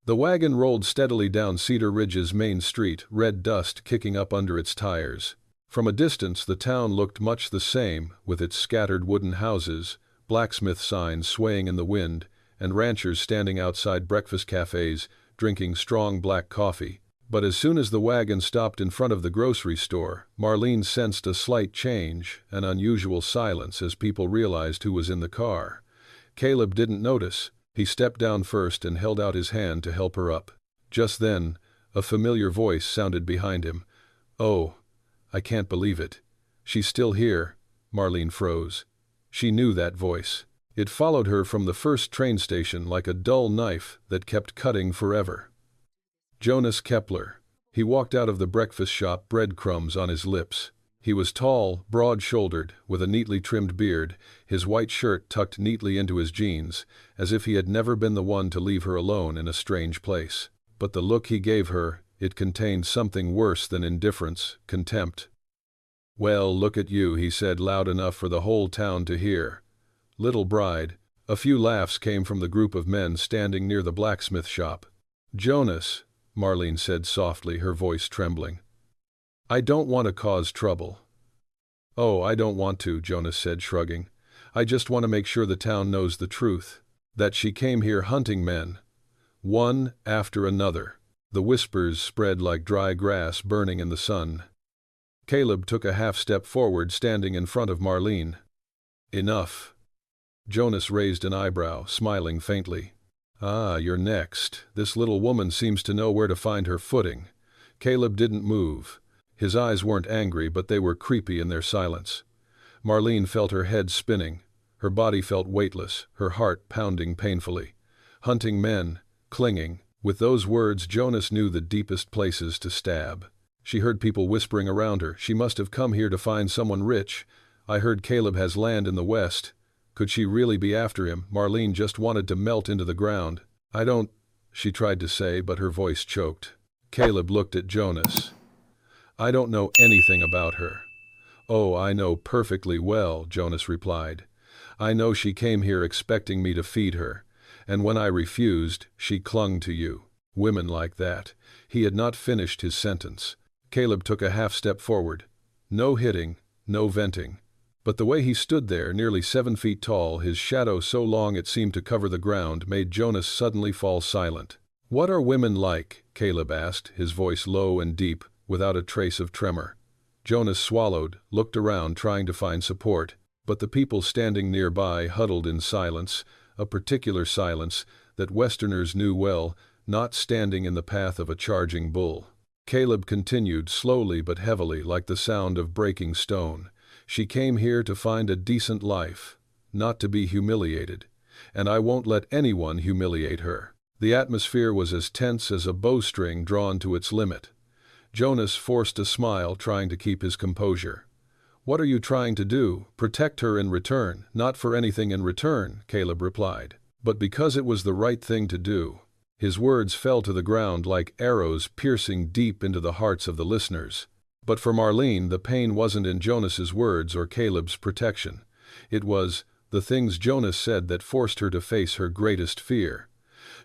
The wagon rolled steadily down Cedar Ridge's main street, red dust kicking up under its tires. From a distance, the town looked much the same, with its scattered wooden houses, blacksmith signs swaying in the wind, and ranchers standing outside breakfast cafes, drinking strong black coffee. But as soon as the wagon stopped in front of the grocery store, Marlene sensed a slight change, an unusual silence as people realized who was in the car. Caleb didn't notice. He stepped down first and held out his hand to help her up. Just then, a familiar voice sounded behind him. "Oh, I can't believe it. She's still here." Marlene froze. She knew that voice. It followed her from the first train station like a dull knife that kept cutting forever. Jonas Kepler. He walked out of the breakfast shop, breadcrumbs on his lips. He was tall, broad-shouldered, with a neatly trimmed beard, his white shirt tucked neatly into his jeans, as if he had never been the one to leave her alone in a strange place. But the look he gave her, it contained something worse than indifference, contempt. "Well, look at you," he said loud enough for the whole town to hear. "Little bride." A few laughs came from the group of men standing near the blacksmith shop. "Jonas," Marlene said softly, her voice trembling. "I don't want to cause trouble." "Oh, I don't want to," Jonas said, shrugging. "I just want to make sure the town knows the truth. That she came here hunting men. One after another." The whispers spread like dry grass burning in the sun. Caleb took a half-step forward, standing in front of Marlene. "Enough." Jonas raised an eyebrow, smiling faintly. "Ah, you're next. This little woman seems to know where to find her footing." Caleb didn't move. His eyes weren't angry, but they were creepy in their silence. Marlene felt her head spinning. Her body felt weightless, her heart pounding painfully. Hunting men, clinging. With those words, Jonas knew the deepest places to stab. She heard people whispering around her. She must have come here to find someone rich. I heard Caleb has land in the west. Could she really be after him? Marlene just wanted to melt into the ground. "I don't," she tried to say, but her voice choked. Caleb looked at Jonas. "I don't know anything about her." "Oh, I know perfectly well," Jonas replied. "I know she came here expecting me to feed her. And when I refused, she clung to you. Women like that." He had not finished his sentence. Caleb took a half-step forward. No hitting, no venting. But the way he stood there, nearly 7 feet tall, his shadow so long it seemed to cover the ground, made Jonas suddenly fall silent. "What are women like?" Caleb asked, his voice low and deep, without a trace of tremor. Jonas swallowed, looked around, trying to find support, but the people standing nearby huddled in silence, a particular silence that Westerners knew well, not standing in the path of a charging bull. Caleb continued, slowly but heavily, like the sound of breaking stone. "She came here to find a decent life, not to be humiliated. And I won't let anyone humiliate her." The atmosphere was as tense as a bowstring drawn to its limit. Jonas forced a smile, trying to keep his composure. "What are you trying to do? Protect her in return?" "Not for anything in return," Caleb replied, "but because it was the right thing to do." His words fell to the ground like arrows piercing deep into the hearts of the listeners. But for Marlene, the pain wasn't in Jonas's words or Caleb's protection. It was the things Jonas said that forced her to face her greatest fear.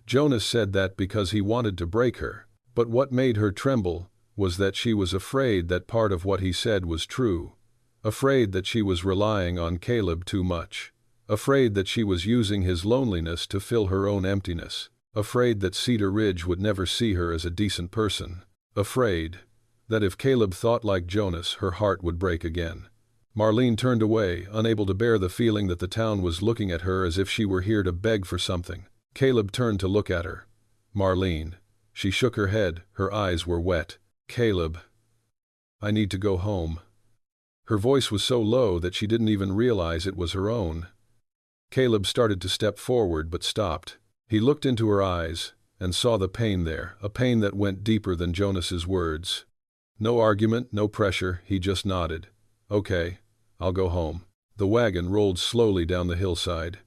Jonas said that because he wanted to break her. But what made her tremble was that she was afraid that part of what he said was true. Afraid that she was relying on Caleb too much. Afraid that she was using his loneliness to fill her own emptiness. Afraid that Cedar Ridge would never see her as a decent person. Afraid that if Caleb thought like Jonas, her heart would break again. Marlene turned away, unable to bear the feeling that the town was looking at her as if she were here to beg for something. Caleb turned to look at her. "Marlene." She shook her head, her eyes were wet. "Caleb, I need to go home." Her voice was so low that she didn't even realize it was her own. Caleb started to step forward but stopped. He looked into her eyes and saw the pain there, a pain that went deeper than Jonas's words. No argument, no pressure, he just nodded. "Okay, I'll go home." The wagon rolled slowly down the hillside.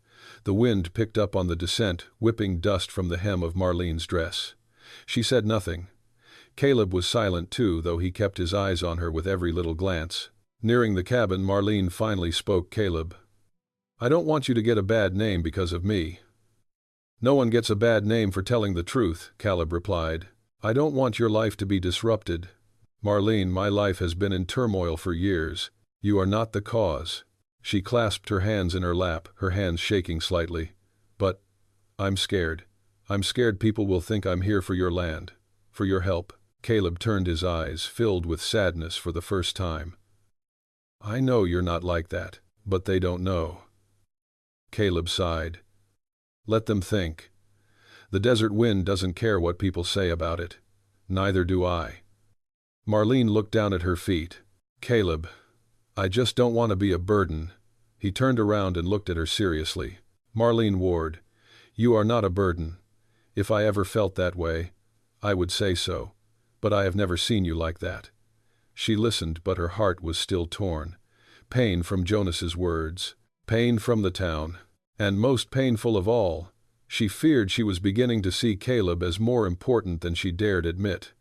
The wind picked up on the descent, whipping dust from the hem of Marlene's dress. She said nothing. Caleb was silent too, though he kept his eyes on her with every little glance. Nearing the cabin, Marlene finally spoke. "Caleb, I don't want you to get a bad name because of me." "No one gets a bad name for telling the truth," Caleb replied. "I don't want your life to be disrupted." "Marlene, my life has been in turmoil for years. You are not the cause." She clasped her hands in her lap, her hands shaking slightly. "But I'm scared. I'm scared people will think I'm here for your land, for your help." Caleb turned, his eyes filled with sadness for the first time. "I know you're not like that, but they don't know." Caleb sighed. "Let them think. The desert wind doesn't care what people say about it. Neither do I." Marlene looked down at her feet. "Caleb, I just don't want to be a burden." He turned around and looked at her seriously. "Marlene Ward, you are not a burden. If I ever felt that way, I would say so, but I have never seen you like that." She listened, but her heart was still torn. Pain from Jonas's words. Pain from the town. And most painful of all, she feared she was beginning to see Caleb as more important than she dared admit.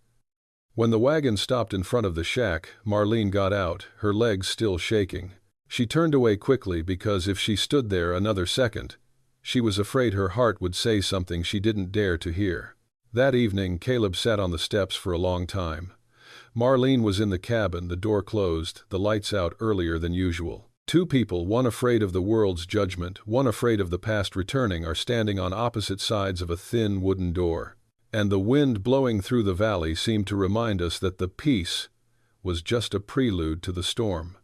When the wagon stopped in front of the shack, Marlene got out, her legs still shaking. She turned away quickly because if she stood there another second, she was afraid her heart would say something she didn't dare to hear. That evening, Caleb sat on the steps for a long time. Marlene was in the cabin, the door closed, the lights out earlier than usual. Two people, one afraid of the world's judgment, one afraid of the past returning, are standing on opposite sides of a thin wooden door. And the wind blowing through the valley seemed to remind us that the peace was just a prelude to the storm.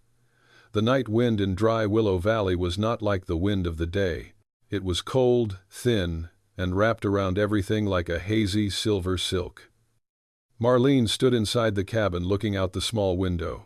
The night wind in dry Willow Valley was not like the wind of the day. It was cold, thin, and wrapped around everything like a hazy silver silk. Marlene stood inside the cabin looking out the small window.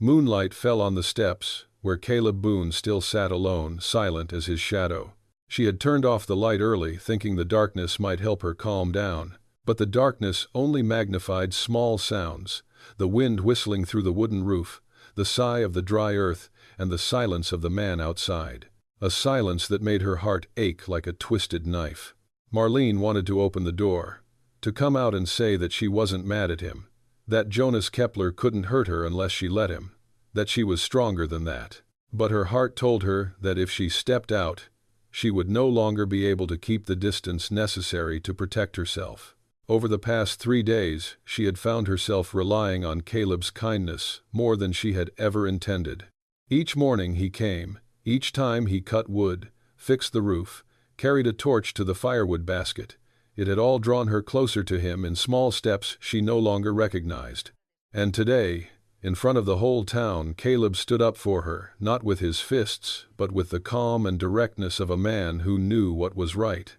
Moonlight fell on the steps, where Caleb Boone still sat alone, silent as his shadow. She had turned off the light early, thinking the darkness might help her calm down. But the darkness only magnified small sounds, the wind whistling through the wooden roof, the sigh of the dry earth, and the silence of the man outside. A silence that made her heart ache like a twisted knife. Marlene wanted to open the door, to come out and say that she wasn't mad at him, that Jonas Kepler couldn't hurt her unless she let him, that she was stronger than that. But her heart told her that if she stepped out, she would no longer be able to keep the distance necessary to protect herself. Over the past 3 days, she had found herself relying on Caleb's kindness more than she had ever intended. Each morning he came, each time he cut wood, fixed the roof, carried a torch to the firewood basket. It had all drawn her closer to him in small steps she no longer recognized. And today, in front of the whole town, Caleb stood up for her, not with his fists, but with the calm and directness of a man who knew what was right.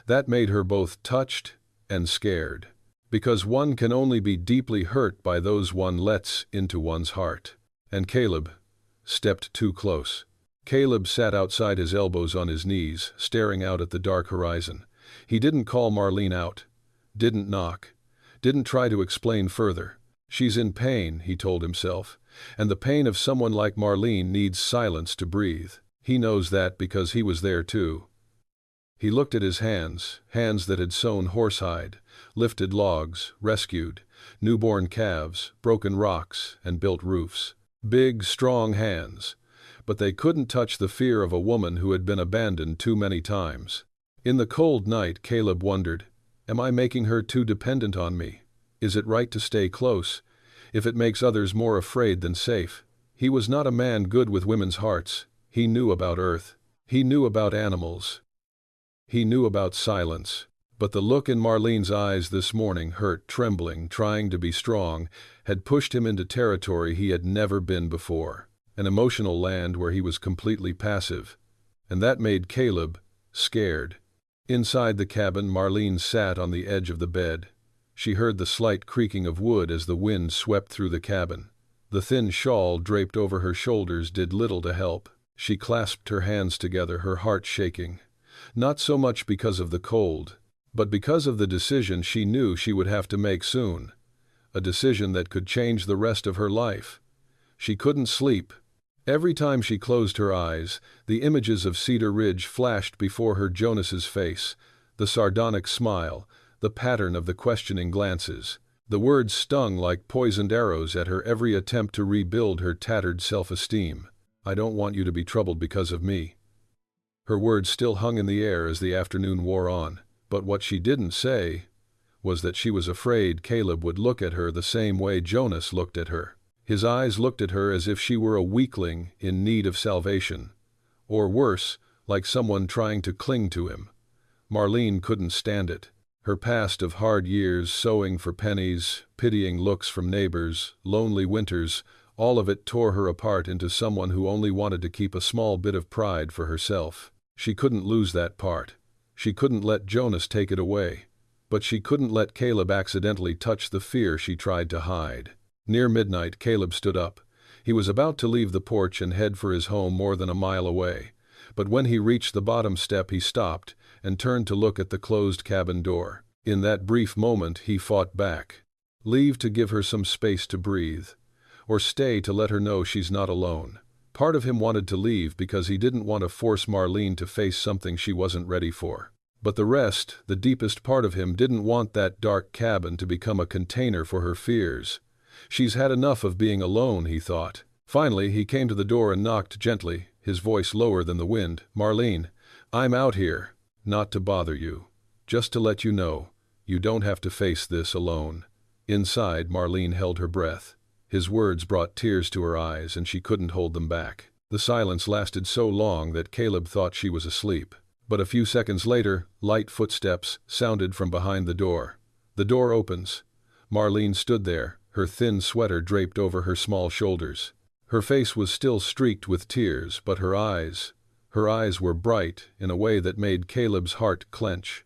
That made her both touched and scared, because one can only be deeply hurt by those one lets into one's heart. And Caleb stepped too close. Caleb sat outside, his elbows on his knees, staring out at the dark horizon. He didn't call Marlene out, didn't knock, didn't try to explain further. She's in pain, he told himself, and the pain of someone like Marlene needs silence to breathe. He knows that because he was there too. He looked at his hands, hands that had sewn horsehide, lifted logs, rescued newborn calves, broken rocks, and built roofs. Big, strong hands, but they couldn't touch the fear of a woman who had been abandoned too many times. In the cold night, Caleb wondered, am I making her too dependent on me? Is it right to stay close, if it makes others more afraid than safe? He was not a man good with women's hearts. He knew about earth. He knew about animals. He knew about silence. But the look in Marlene's eyes this morning, hurt, trembling, trying to be strong, had pushed him into territory he had never been before. An emotional land where he was completely passive. And that made Caleb scared. Inside the cabin, Marlene sat on the edge of the bed. She heard the slight creaking of wood as the wind swept through the cabin. The thin shawl draped over her shoulders did little to help. She clasped her hands together, her heart shaking. Not so much because of the cold, but because of the decision she knew she would have to make soon. A decision that could change the rest of her life. She couldn't sleep. Every time she closed her eyes, the images of Cedar Ridge flashed before her, Jonas's face, the sardonic smile, the pattern of the questioning glances. The words stung like poisoned arrows at her every attempt to rebuild her tattered self-esteem. I don't want you to be troubled because of me. Her words still hung in the air as the afternoon wore on, but what she didn't say was that she was afraid Caleb would look at her the same way Jonas looked at her. His eyes looked at her as if she were a weakling in need of salvation, or worse, like someone trying to cling to him. Marlene couldn't stand it. Her past of hard years, sewing for pennies, pitying looks from neighbors, lonely winters, all of it tore her apart into someone who only wanted to keep a small bit of pride for herself. She couldn't lose that part. She couldn't let Jonas take it away. But she couldn't let Caleb accidentally touch the fear she tried to hide. Near midnight, Caleb stood up. He was about to leave the porch and head for his home more than a mile away. But when he reached the bottom step, he stopped and turned to look at the closed cabin door. In that brief moment, he fought back. Leave to give her some space to breathe. Or stay to let her know she's not alone. Part of him wanted to leave because he didn't want to force Marlene to face something she wasn't ready for. But the rest, the deepest part of him, didn't want that dark cabin to become a container for her fears. She's had enough of being alone, he thought. Finally, he came to the door and knocked gently, his voice lower than the wind. Marlene, I'm out here. Not to bother you. Just to let you know, you don't have to face this alone. Inside, Marlene held her breath. His words brought tears to her eyes and she couldn't hold them back. The silence lasted so long that Caleb thought she was asleep. But a few seconds later, light footsteps sounded from behind the door. The door opens. Marlene stood there, her thin sweater draped over her small shoulders. Her face was still streaked with tears, but her eyes were bright in a way that made Caleb's heart clench.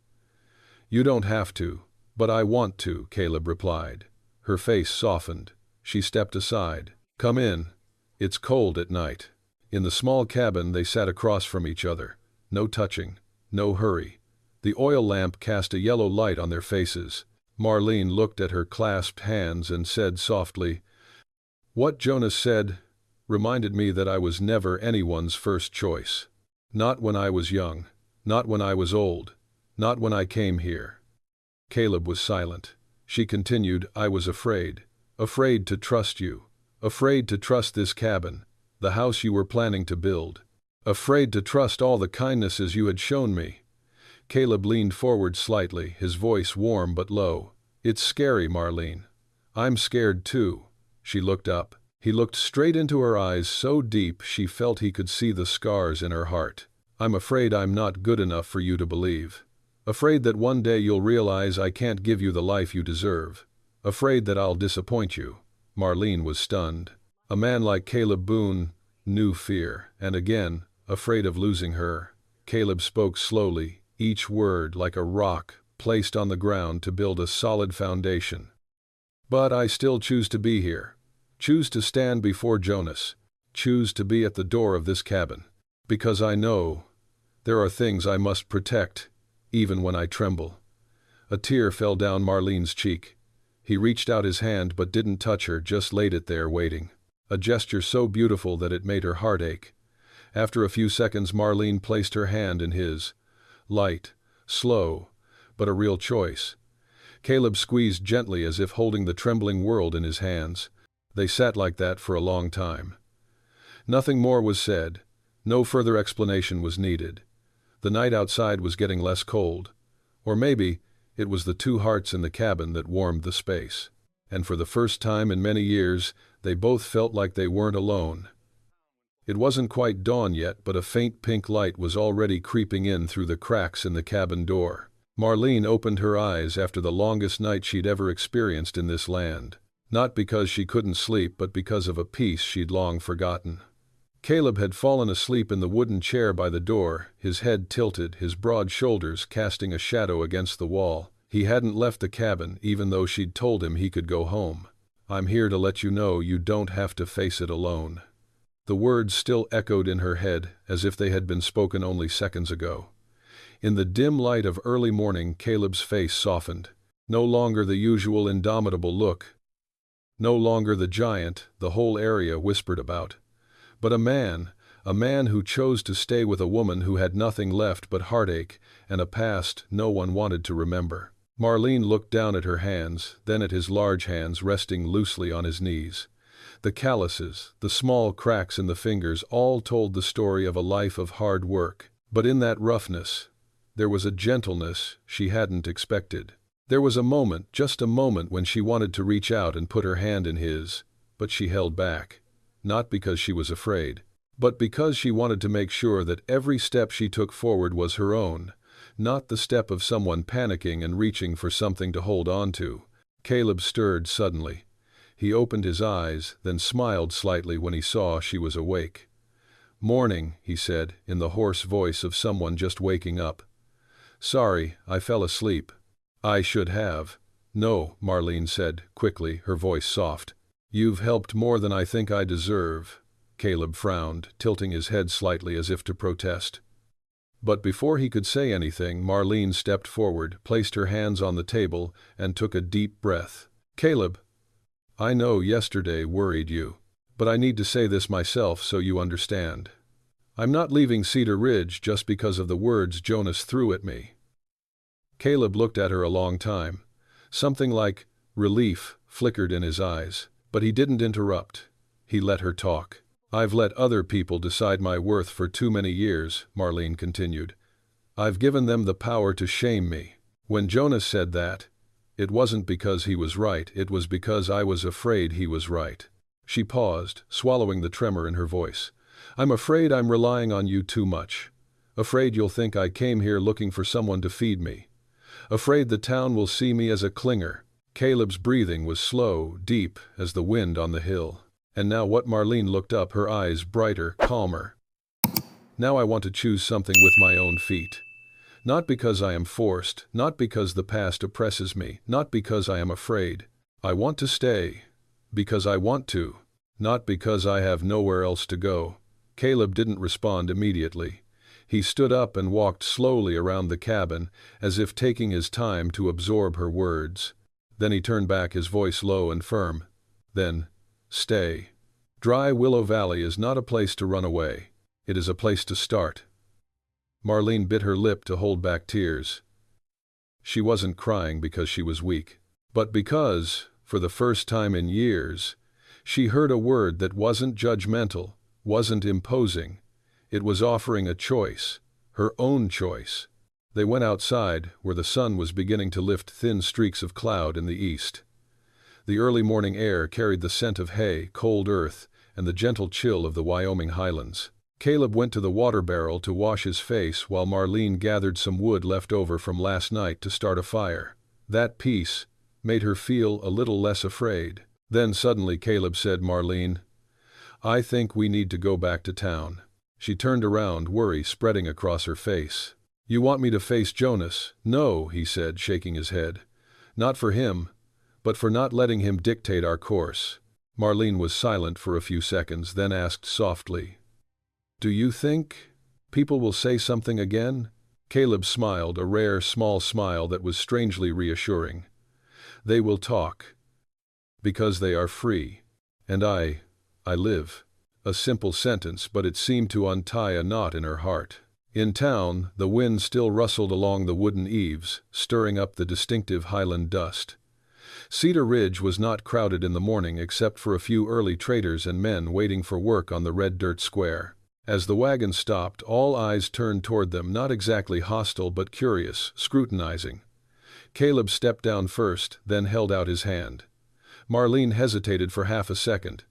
You don't have to, but I want to, Caleb replied. Her face softened. She stepped aside. Come in. It's cold at night. In the small cabin they sat across from each other. No touching, no hurry. The oil lamp cast a yellow light on their faces. Marlene looked at her clasped hands and said softly, "What Jonas said reminded me that I was never anyone's first choice. Not when I was young, not when I was old, not when I came here." Caleb was silent. She continued, "I was afraid to trust you, afraid to trust this cabin, the house you were planning to build. Afraid to trust all the kindnesses you had shown me." Caleb leaned forward slightly, his voice warm but low. "It's scary, Marlene. I'm scared too." She looked up. He looked straight into her eyes so deep she felt he could see the scars in her heart. "I'm afraid I'm not good enough for you to believe. Afraid that one day you'll realize I can't give you the life you deserve. Afraid that I'll disappoint you." Marlene was stunned. A man like Caleb Boone knew fear, and again, afraid of losing her. Caleb spoke slowly, each word like a rock placed on the ground to build a solid foundation. "But I still choose to be here. Choose to stand before Jonas. Choose to be at the door of this cabin. Because I know there are things I must protect, even when I tremble." A tear fell down Marlene's cheek. He reached out his hand but didn't touch her, just laid it there waiting. A gesture so beautiful that it made her heart ache. After a few seconds, Marlene placed her hand in his. Light, slow, but a real choice. Caleb squeezed gently as if holding the trembling world in his hands. They sat like that for a long time. Nothing more was said. No further explanation was needed. The night outside was getting less cold. Or maybe it was the two hearts in the cabin that warmed the space. And for the first time in many years, they both felt like they weren't alone. It wasn't quite dawn yet, but a faint pink light was already creeping in through the cracks in the cabin door. Marlene opened her eyes after the longest night she'd ever experienced in this land. Not because she couldn't sleep, but because of a peace she'd long forgotten. Caleb had fallen asleep in the wooden chair by the door, his head tilted, his broad shoulders casting a shadow against the wall. He hadn't left the cabin, even though she'd told him he could go home. "I'm here to let you know you don't have to face it alone." The words still echoed in her head, as if they had been spoken only seconds ago. In the dim light of early morning, Caleb's face softened. No longer the usual indomitable look. No longer the giant the whole area whispered about. But a man who chose to stay with a woman who had nothing left but heartache and a past no one wanted to remember. Marlene looked down at her hands, then at his large hands resting loosely on his knees. The calluses, the small cracks in the fingers, all told the story of a life of hard work. But in that roughness, there was a gentleness she hadn't expected. There was a moment, just a moment, when she wanted to reach out and put her hand in his, but she held back. Not because she was afraid, but because she wanted to make sure that every step she took forward was her own, not the step of someone panicking and reaching for something to hold on to. Caleb stirred suddenly. He opened his eyes, then smiled slightly when he saw she was awake. "Morning," he said, in the hoarse voice of someone just waking up. "Sorry, I fell asleep." "I should have." "No," Marlene said, quickly, her voice soft. "You've helped more than I think I deserve." Caleb frowned, tilting his head slightly as if to protest. But before he could say anything, Marlene stepped forward, placed her hands on the table, and took a deep breath. Caleb, I know yesterday worried you, but I need to say this myself so you understand. I'm not leaving Cedar Ridge just because of the words Jonas threw at me. Caleb looked at her a long time. Something like relief flickered in his eyes, but he didn't interrupt. He let her talk. I've let other people decide my worth for too many years, Marlene continued. I've given them the power to shame me. When Jonas said that, it wasn't because he was right, it was because I was afraid he was right. She paused, swallowing the tremor in her voice. I'm afraid I'm relying on you too much. Afraid you'll think I came here looking for someone to feed me. Afraid the town will see me as a clinger. Caleb's breathing was slow, deep as the wind on the hill. And now what? Marlene looked up, her eyes brighter, calmer. Now I want to choose something with my own feet. Not because I am forced, not because the past oppresses me, not because I am afraid. I want to stay. Because I want to. Not because I have nowhere else to go. Caleb didn't respond immediately. He stood up and walked slowly around the cabin, as if taking his time to absorb her words. Then he turned back, his voice low and firm. Then, stay. Dry Willow Valley is not a place to run away. It is a place to start. Marlene bit her lip to hold back tears. She wasn't crying because she was weak, but because, for the first time in years, she heard a word that wasn't judgmental, wasn't imposing. It was offering a choice, her own choice. They went outside, where the sun was beginning to lift thin streaks of cloud in the east. The early morning air carried the scent of hay, cold earth, and the gentle chill of the Wyoming highlands. Caleb went to the water barrel to wash his face while Marlene gathered some wood left over from last night to start a fire. That peace made her feel a little less afraid. Then suddenly Caleb said, Marlene, I think we need to go back to town. She turned around, worry spreading across her face. You want me to face Jonas? No, he said, shaking his head. Not for him, but for not letting him dictate our course. Marlene was silent for a few seconds, then asked softly, Do you think people will say something again? Caleb smiled, a rare, small smile that was strangely reassuring. They will talk. Because they are free. And I live. A simple sentence, but it seemed to untie a knot in her heart. In town, the wind still rustled along the wooden eaves, stirring up the distinctive highland dust. Cedar Ridge was not crowded in the morning except for a few early traders and men waiting for work on the red dirt square. As the wagon stopped, all eyes turned toward them, not exactly hostile but curious, scrutinizing. Caleb stepped down first, then held out his hand. Marlene hesitated for half a second,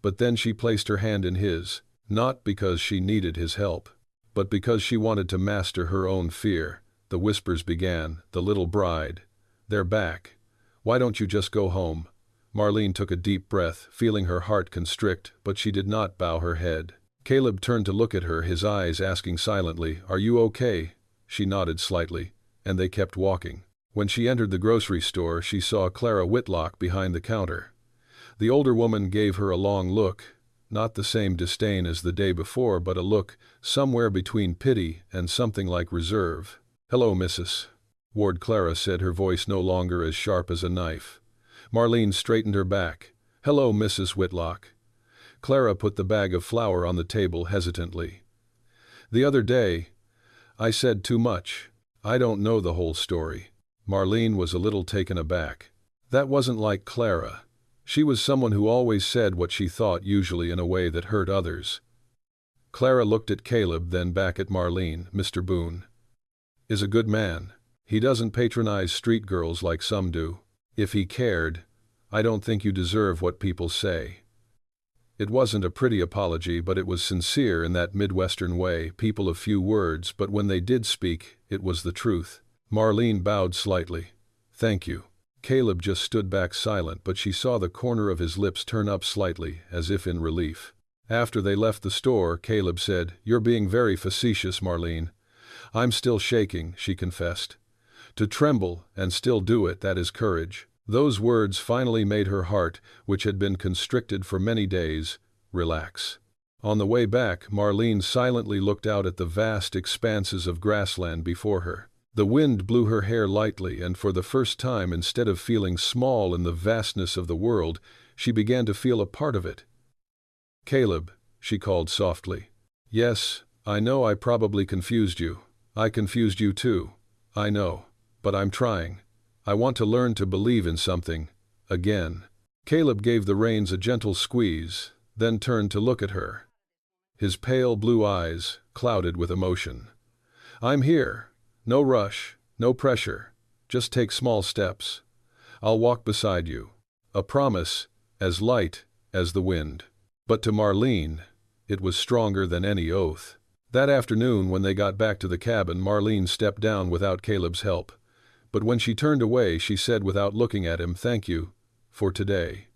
but then she placed her hand in his, not because she needed his help, but because she wanted to master her own fear. The whispers began, the little bride. They're back. Why don't you just go home? Marlene took a deep breath, feeling her heart constrict, but she did not bow her head. Caleb turned to look at her, his eyes asking silently, Are you okay? She nodded slightly, and they kept walking. When she entered the grocery store, she saw Clara Whitlock behind the counter. The older woman gave her a long look, not the same disdain as the day before, but a look somewhere between pity and something like reserve. Hello, Mrs. Ward, Clara said, her voice no longer as sharp as a knife. Marlene straightened her back. Hello, Mrs. Whitlock. Clara put the bag of flour on the table hesitantly. The other day, I said too much. I don't know the whole story. Marlene was a little taken aback. That wasn't like Clara. She was someone who always said what she thought, usually in a way that hurt others. Clara looked at Caleb, then back at Marlene. Mr. Boone is a good man. He doesn't patronize street girls like some do. If he cared, I don't think you deserve what people say. It wasn't a pretty apology, but it was sincere in that Midwestern way, people of few words, but when they did speak, it was the truth. Marlene bowed slightly. Thank you. Caleb just stood back silent, but she saw the corner of his lips turn up slightly, as if in relief. After they left the store, Caleb said, You're being very facetious, Marlene. I'm still shaking, she confessed. To tremble and still do it, that is courage. Those words finally made her heart, which had been constricted for many days, relax. On the way back, Marlene silently looked out at the vast expanses of grassland before her. The wind blew her hair lightly, and for the first time, instead of feeling small in the vastness of the world, she began to feel a part of it. "Caleb," she called softly. "Yes, I know I probably confused you. I confused you too. I know. But I'm trying. I want to learn to believe in something. Again." Caleb gave the reins a gentle squeeze, then turned to look at her. His pale blue eyes clouded with emotion. "I'm here. No rush, no pressure. Just take small steps. I'll walk beside you. A promise, as light as the wind." But to Marlene, it was stronger than any oath. That afternoon, when they got back to the cabin, Marlene stepped down without Caleb's help. But when she turned away, she said without looking at him, "Thank you for today.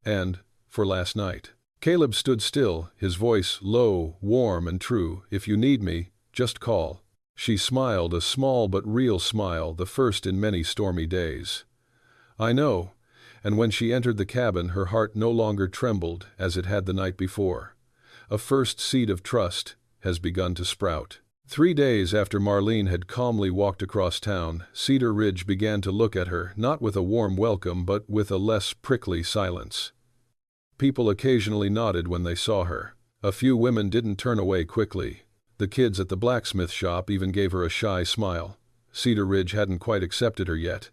And for last night." Caleb stood still, his voice low, warm, and true. "If you need me, just call." She smiled, a small but real smile, the first in many stormy days. "I know." And when she entered the cabin, her heart no longer trembled as it had the night before. A first seed of trust has begun to sprout. 3 days after Marlene had calmly walked across town, Cedar Ridge began to look at her, not with a warm welcome but with a less prickly silence. People occasionally nodded when they saw her. A few women didn't turn away quickly. The kids at the blacksmith shop even gave her a shy smile. Cedar Ridge hadn't quite accepted her yet.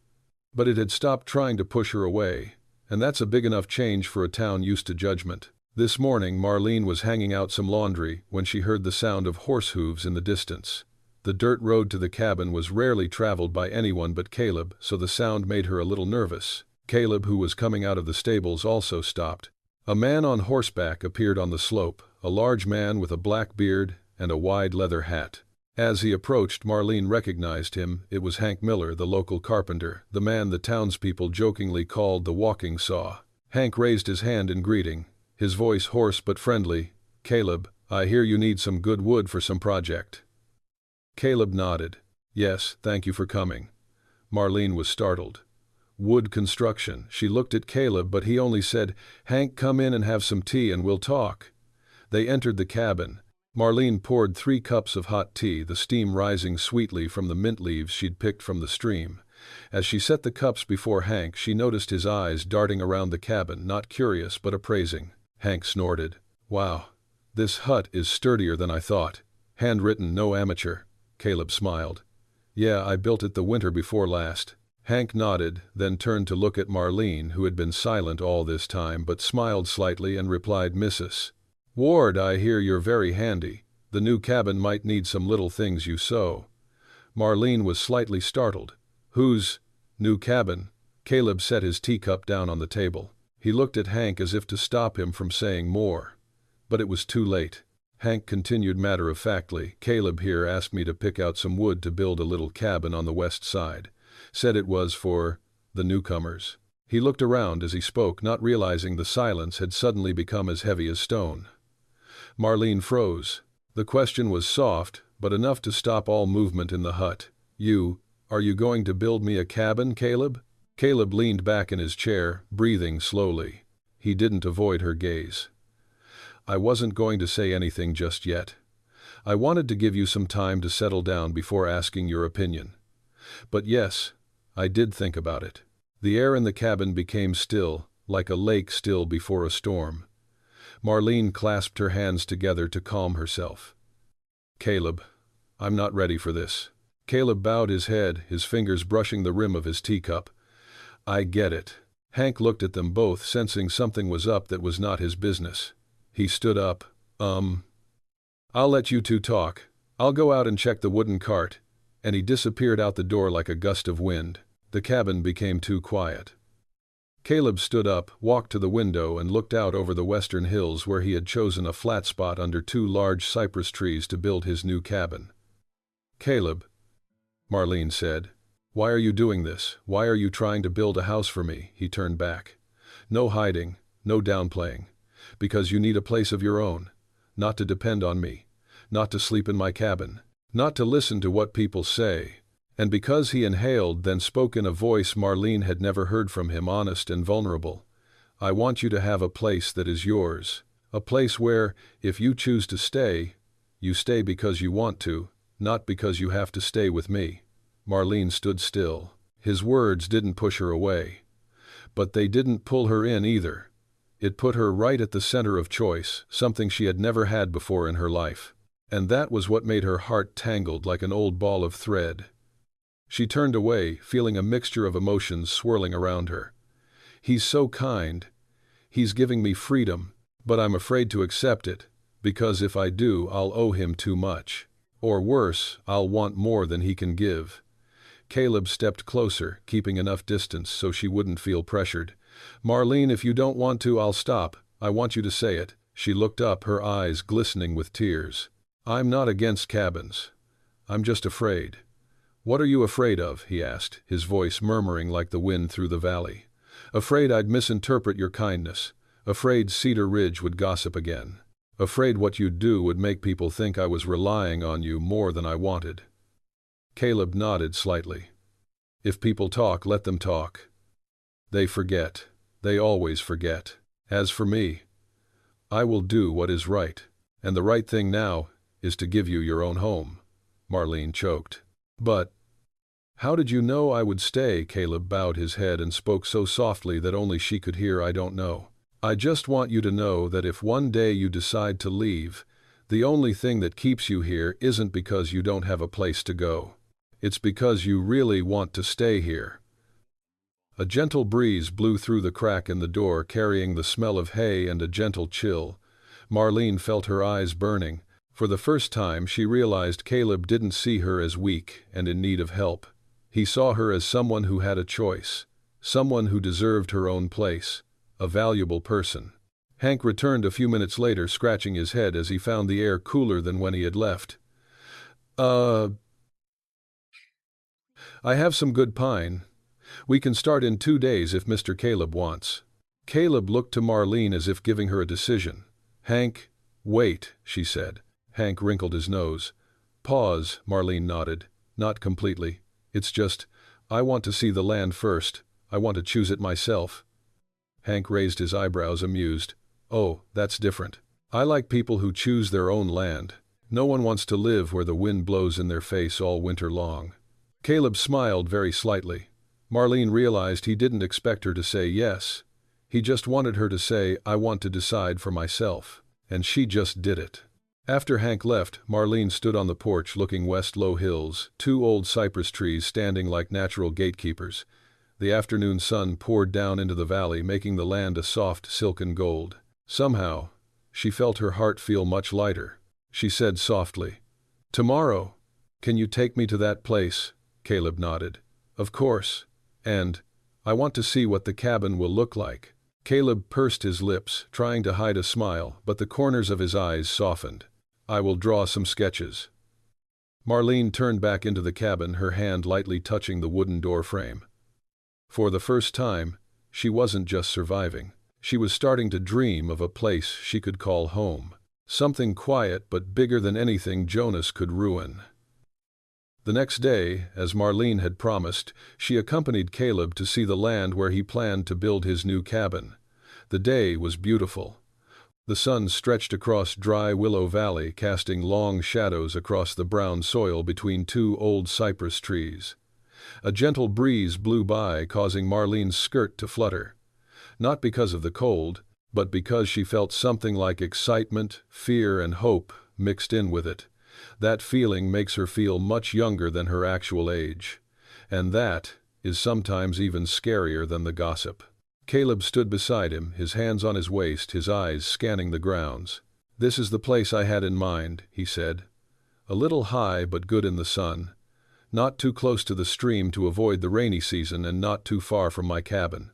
But it had stopped trying to push her away, and that's a big enough change for a town used to judgment. This morning, Marlene was hanging out some laundry when she heard the sound of horse hooves in the distance. The dirt road to the cabin was rarely traveled by anyone but Caleb, so the sound made her a little nervous. Caleb, who was coming out of the stables, also stopped. A man on horseback appeared on the slope, a large man with a black beard and a wide leather hat. As he approached, Marlene recognized him. It was Hank Miller, the local carpenter, the man the townspeople jokingly called the walking saw. Hank raised his hand in greeting, his voice hoarse but friendly. "Caleb, I hear you need some good wood for some project." Caleb nodded. "Yes, thank you for coming." Marlene was startled. "Wood construction." She looked at Caleb, but he only said, "Hank, come in and have some tea and we'll talk." They entered the cabin. Marlene poured 3 cups of hot tea, the steam rising sweetly from the mint leaves she'd picked from the stream. As she set the cups before Hank, she noticed his eyes darting around the cabin, not curious but appraising. Hank snorted. "Wow, this hut is sturdier than I thought. Handwritten, no amateur." Caleb smiled. "Yeah, I built it the winter before last." Hank nodded, then turned to look at Marlene, who had been silent all this time but smiled slightly and replied, "Mrs. Ward, I hear you're very handy. The new cabin might need some little things you sew." Marlene was slightly startled. "Whose new cabin?" Caleb set his teacup down on the table. He looked at Hank as if to stop him from saying more. But it was too late. Hank continued matter-of-factly, "Caleb here asked me to pick out some wood to build a little cabin on the west side. Said it was for the newcomers." He looked around as he spoke, not realizing the silence had suddenly become as heavy as stone. Marlene froze. The question was soft, but enough to stop all movement in the hut. Are you going to build me a cabin, Caleb?" Caleb leaned back in his chair, breathing slowly. He didn't avoid her gaze. "I wasn't going to say anything just yet. I wanted to give you some time to settle down before asking your opinion. But yes, I did think about it." The air in the cabin became still, like a lake still before a storm. Marlene clasped her hands together to calm herself. "Caleb, I'm not ready for this." Caleb bowed his head, his fingers brushing the rim of his teacup. "I get it." Hank looked at them both, sensing something was up that was not his business. He stood up. I'll let you two talk. I'll go out and check the wooden cart." And he disappeared out the door like a gust of wind. The cabin became too quiet. Caleb stood up, walked to the window, and looked out over the western hills where he had chosen a flat spot under 2 large cypress trees to build his new cabin. "Caleb," Marlene said, "why are you doing this? Why are you trying to build a house for me?" He turned back. "No hiding, no downplaying. Because you need a place of your own. Not to depend on me. Not to sleep in my cabin. Not to listen to what people say." And because he inhaled, then spoke in a voice Marlene had never heard from him, honest and vulnerable. "I want you to have a place that is yours. A place where, if you choose to stay, you stay because you want to, not because you have to stay with me." Marlene stood still. His words didn't push her away. But they didn't pull her in either. It put her right at the center of choice, something she had never had before in her life. And that was what made her heart tangled like an old ball of thread. She turned away, feeling a mixture of emotions swirling around her. He's so kind. He's giving me freedom, but I'm afraid to accept it, because if I do, I'll owe him too much. Or worse, I'll want more than he can give. Caleb stepped closer, keeping enough distance so she wouldn't feel pressured. Marlene, if you don't want to, I'll stop. I want you to say it. She looked up, her eyes glistening with tears. I'm not against cabins. I'm just afraid. What are you afraid of? He asked, his voice murmuring like the wind through the valley. Afraid I'd misinterpret your kindness. Afraid Cedar Ridge would gossip again. Afraid what you'd do would make people think I was relying on you more than I wanted. Caleb nodded slightly. If people talk, let them talk. They forget. They always forget. As for me, I will do what is right. And the right thing now is to give you your own home. Marlene choked. But how did you know I would stay? Caleb bowed his head and spoke so softly that only she could hear. I don't know. I just want you to know that if one day you decide to leave, the only thing that keeps you here isn't because you don't have a place to go. It's because you really want to stay here. A gentle breeze blew through the crack in the door, carrying the smell of hay and a gentle chill. Marlene felt her eyes burning. For the first time, she realized Caleb didn't see her as weak and in need of help. He saw her as someone who had a choice, someone who deserved her own place, a valuable person. Hank returned a few minutes later, scratching his head as he found the air cooler than when he had left. I have some good pine. We can start in 2 days if Mr. Caleb wants. Caleb looked to Marlene as if giving her a decision. Hank, wait, she said. Hank wrinkled his nose. Pause, Marlene nodded. Not completely. It's just, I want to see the land first. I want to choose it myself. Hank raised his eyebrows, amused. Oh, that's different. I like people who choose their own land. No one wants to live where the wind blows in their face all winter long. Caleb smiled very slightly. Marlene realized he didn't expect her to say yes. He just wanted her to say, I want to decide for myself. And she just did it. After Hank left, Marlene stood on the porch looking west. Low hills, 2 old cypress trees standing like natural gatekeepers. The afternoon sun poured down into the valley, making the land a soft, silken gold. Somehow, she felt her heart feel much lighter. She said softly, Tomorrow, can you take me to that place? Caleb nodded. Of course. And, I want to see what the cabin will look like. Caleb pursed his lips, trying to hide a smile, but the corners of his eyes softened. I will draw some sketches. Marlene turned back into the cabin, her hand lightly touching the wooden door frame. For the first time, she wasn't just surviving. She was starting to dream of a place she could call home. Something quiet but bigger than anything Jonas could ruin. The next day, as Marlene had promised, she accompanied Caleb to see the land where he planned to build his new cabin. The day was beautiful. The sun stretched across dry Willow Valley, casting long shadows across the brown soil between 2 old cypress trees. A gentle breeze blew by, causing Marlene's skirt to flutter. Not because of the cold, but because she felt something like excitement, fear, and hope mixed in with it. That feeling makes her feel much younger than her actual age. And that is sometimes even scarier than the gossip. Caleb stood beside him, his hands on his waist, his eyes scanning the grounds. This is the place I had in mind, he said. A little high but good in the sun. Not too close to the stream to avoid the rainy season and not too far from my cabin.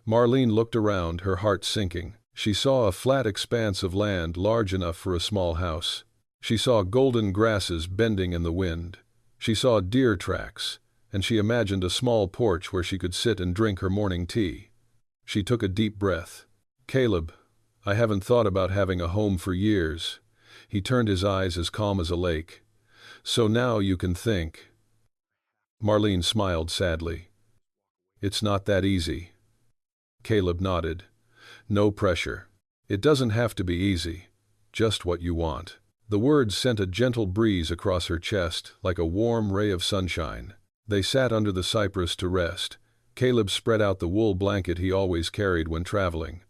Marlene looked around, her heart sinking. She saw a flat expanse of land large enough for a small house. She saw golden grasses bending in the wind. She saw deer tracks, and she imagined a small porch where she could sit and drink her morning tea. She took a deep breath. Caleb, I haven't thought about having a home for years. He turned his eyes as calm as a lake. So now you can think. Marlene smiled sadly. It's not that easy. Caleb nodded. No pressure. It doesn't have to be easy. Just what you want. The words sent a gentle breeze across her chest, like a warm ray of sunshine. They sat under the cypress to rest. Caleb spread out the wool blanket he always carried when traveling.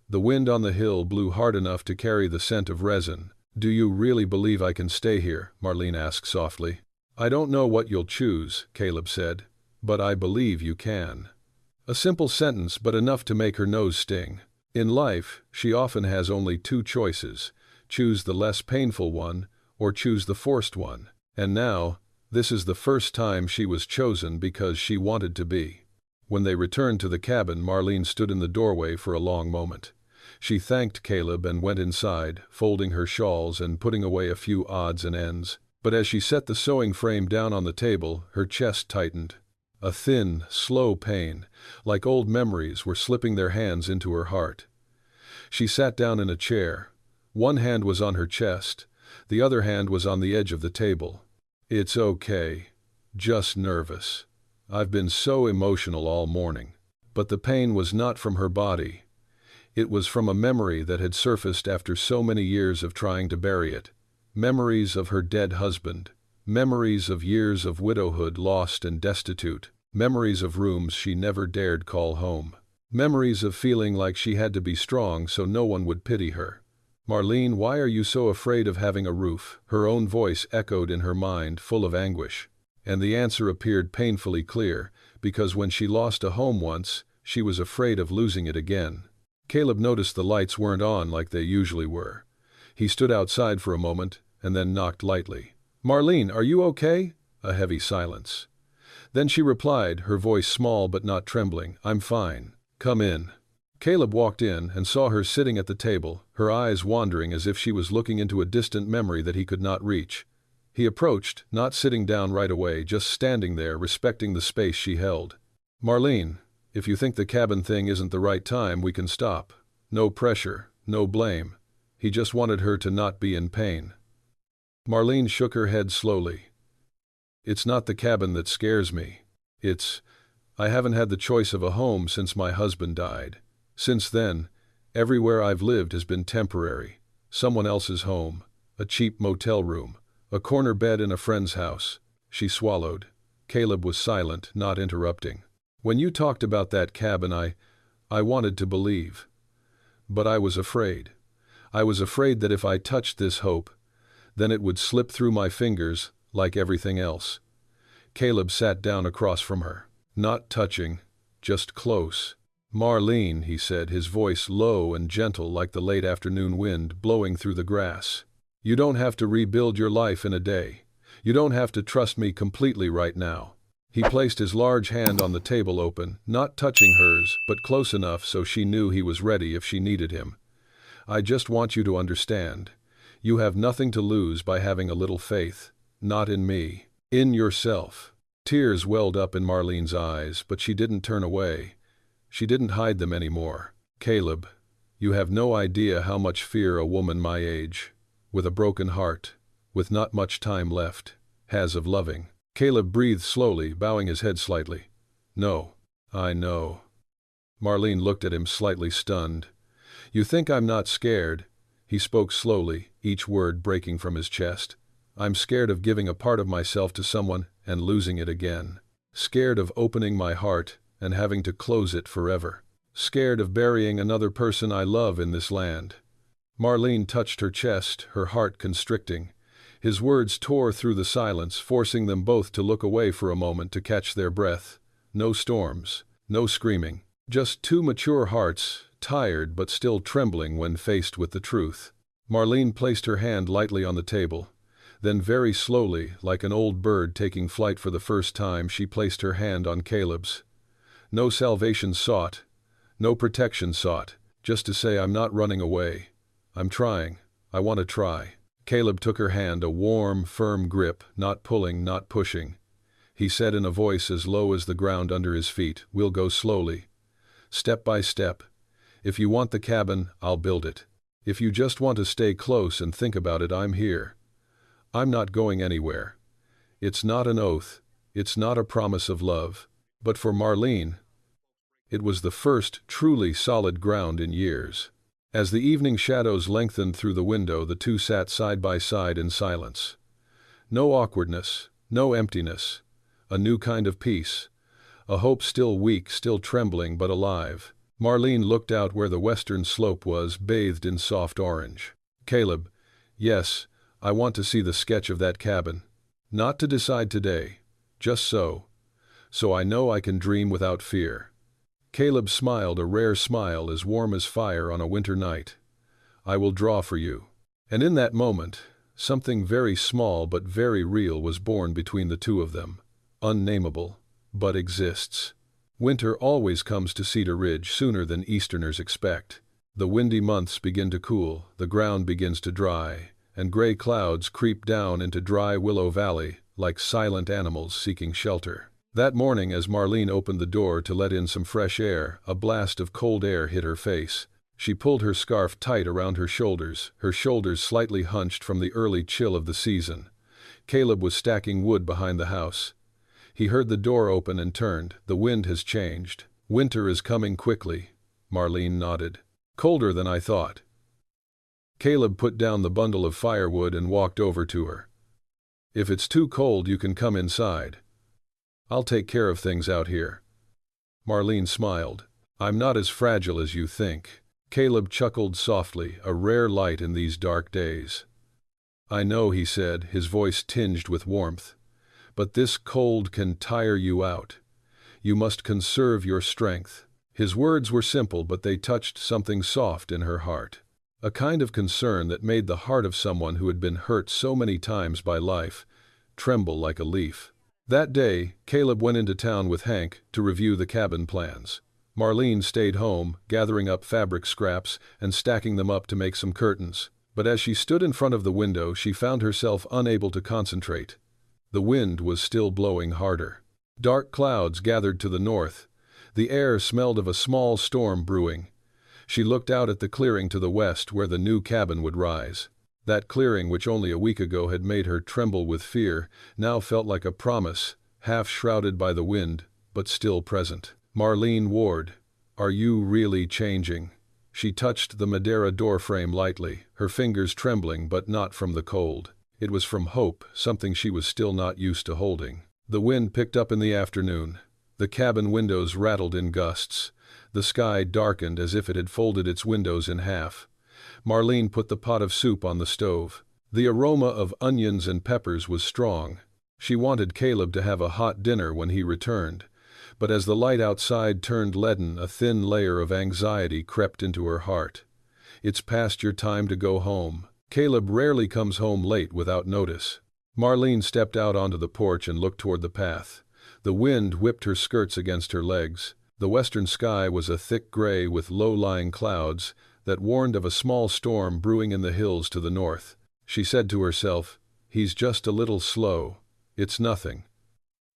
The wind on the hill blew hard enough to carry the scent of resin. "Do you really believe I can stay here?" Marlene asked softly. "I don't know what you'll choose," Caleb said, "but I believe you can." A simple sentence, but enough to make her nose sting. In life, she often has only two choices: choose the less painful one, or choose the forced one. And now, this is the first time she was chosen because she wanted to be. When they returned to the cabin, Marlene stood in the doorway for a long moment. She thanked Caleb and went inside, folding her shawls and putting away a few odds and ends. But as she set the sewing frame down on the table, her chest tightened. A thin, slow pain, like old memories, were slipping their hands into her heart. She sat down in a chair. One hand was on her chest, the other hand was on the edge of the table. "It's okay. Just nervous. I've been so emotional all morning." But the pain was not from her body. It was from a memory that had surfaced after so many years of trying to bury it. Memories of her dead husband. Memories of years of widowhood lost and destitute. Memories of rooms she never dared call home. Memories of feeling like she had to be strong so no one would pity her. "Marlene, why are you so afraid of having a roof?" Her own voice echoed in her mind, full of anguish. And the answer appeared painfully clear, because when she lost a home once, she was afraid of losing it again. Caleb noticed the lights weren't on like they usually were. He stood outside for a moment, and then knocked lightly. "Marlene, are you okay?" A heavy silence. Then she replied, her voice small but not trembling, "I'm fine. Come in." Caleb walked in and saw her sitting at the table, her eyes wandering as if she was looking into a distant memory that he could not reach. He approached, not sitting down right away, just standing there, respecting the space she held. "Marlene, if you think the cabin thing isn't the right time, we can stop. No pressure, no blame." He just wanted her to not be in pain. Marlene shook her head slowly. "It's not the cabin that scares me. I haven't had the choice of a home since my husband died. Since then, everywhere I've lived has been temporary. Someone else's home, a cheap motel room, a corner bed in a friend's house." She swallowed. Caleb was silent, not interrupting. "When you talked about that cabin, I wanted to believe. But I was afraid. I was afraid that if I touched this hope, then it would slip through my fingers like everything else." Caleb sat down across from her. "Not touching, just close." "Marlene," he said, his voice low and gentle like the late afternoon wind blowing through the grass. "You don't have to rebuild your life in a day. You don't have to trust me completely right now." He placed his large hand on the table, open, not touching hers, but close enough so she knew he was ready if she needed him. "I just want you to understand. You have nothing to lose by having a little faith. Not in me. In yourself." Tears welled up in Marlene's eyes, but she didn't turn away. She didn't hide them anymore. "Caleb, you have no idea how much fear a woman my age, with a broken heart, with not much time left, has of loving." Caleb breathed slowly, bowing his head slightly. "No, I know." Marlene looked at him, slightly stunned. "You think I'm not scared?" He spoke slowly, each word breaking from his chest. "I'm scared of giving a part of myself to someone and losing it again. Scared of opening my heart and having to close it forever. Scared of burying another person I love in this land." Marlene touched her chest, her heart constricting. His words tore through the silence, forcing them both to look away for a moment to catch their breath. No storms, no screaming, just two mature hearts, tired but still trembling when faced with the truth. Marlene placed her hand lightly on the table. Then very slowly, like an old bird taking flight for the first time, she placed her hand on Caleb's. "No salvation sought, no protection sought, just to say I'm not running away. I'm trying. I want to try." Caleb took her hand, a warm, firm grip, not pulling, not pushing. He said in a voice as low as the ground under his feet, "We'll go slowly. Step by step. If you want the cabin, I'll build it. If you just want to stay close and think about it, I'm here. I'm not going anywhere. It's not an oath. It's not a promise of love." But for Marlene, it was the first truly solid ground in years. As the evening shadows lengthened through the window, the two sat side by side in silence. No awkwardness, no emptiness, A new kind of peace. A hope still weak, still trembling, but alive. Marlene looked out where the western slope was, bathed in soft orange. Caleb, yes, I want to see the sketch of that cabin. Not to decide today. Just so. So I know I can dream without fear. Caleb smiled, a rare smile as warm as fire on a winter night. I will draw for you. And in that moment, something very small but very real was born between the two of them. Unnameable, but exists. Winter always comes to Cedar Ridge sooner than Easterners expect. The windy months begin to cool, the ground begins to dry, and gray clouds creep down into dry Willow Valley like silent animals seeking shelter. That morning, as Marlene opened the door to let in some fresh air, a blast of cold air hit her face. She pulled her scarf tight around her shoulders slightly hunched from the early chill of the season. Caleb was stacking wood behind the house. He heard the door open and turned. The wind has changed. Winter is coming quickly. Marlene nodded. Colder than I thought. Caleb put down the bundle of firewood and walked over to her. If it's too cold, you can come inside. I'll take care of things out here. Marlene smiled. I'm not as fragile as you think. Caleb chuckled softly, a rare light in these dark days. I know, he said, his voice tinged with warmth. But this cold can tire you out. You must conserve your strength. His words were simple, but they touched something soft in her heart. A kind of concern that made the heart of someone who had been hurt so many times by life tremble like a leaf. That day, Caleb went into town with Hank to review the cabin plans. Marlene stayed home, gathering up fabric scraps and stacking them up to make some curtains. But as she stood in front of the window, she found herself unable to concentrate. The wind was still blowing harder. Dark clouds gathered to the north. The air smelled of a small storm brewing. She looked out at the clearing to the west where the new cabin would rise. That clearing, which only a week ago had made her tremble with fear, now felt like a promise, half shrouded by the wind, but still present. Marlene Ward, are you really changing? She touched the Madeira doorframe lightly, her fingers trembling, but not from the cold. It was from hope, something she was still not used to holding. The wind picked up in the afternoon. The cabin windows rattled in gusts. The sky darkened as if it had folded its windows in half. Marlene put the pot of soup on the stove. The aroma of onions and peppers was strong. She wanted Caleb to have a hot dinner when he returned. But as the light outside turned leaden, a thin layer of anxiety crept into her heart. It's past your time to go home. Caleb rarely comes home late without notice. Marlene stepped out onto the porch and looked toward the path. The wind whipped her skirts against her legs. The western sky was a thick gray with low-lying clouds that warned of a small storm brewing in the hills to the north. She said to herself, he's just a little slow. It's nothing.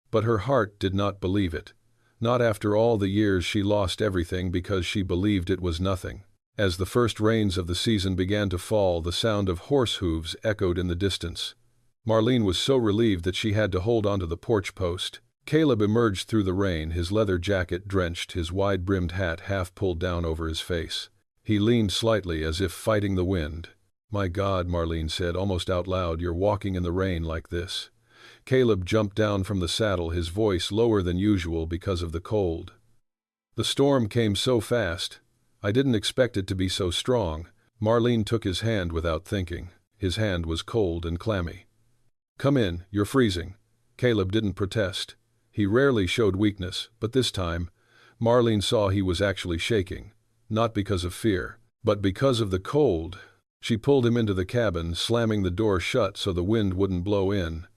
But her heart did not believe it. Not after all the years she lost everything because she believed it was nothing. As the first rains of the season began to fall, the sound of horse hooves echoed in the distance. Marlene was so relieved that she had to hold onto the porch post. Caleb emerged through the rain, his leather jacket drenched, his wide-brimmed hat half pulled down over his face. He leaned slightly as if fighting the wind. My God, Marlene said, almost out loud, you're walking in the rain like this. Caleb jumped down from the saddle, his voice lower than usual because of the cold. The storm came so fast. I didn't expect it to be so strong. Marlene took his hand without thinking. His hand was cold and clammy. Come in, you're freezing. Caleb didn't protest. He rarely showed weakness, but this time, Marlene saw he was actually shaking. Not because of fear, but because of the cold. She pulled him into the cabin, slamming the door shut so the wind wouldn't blow in.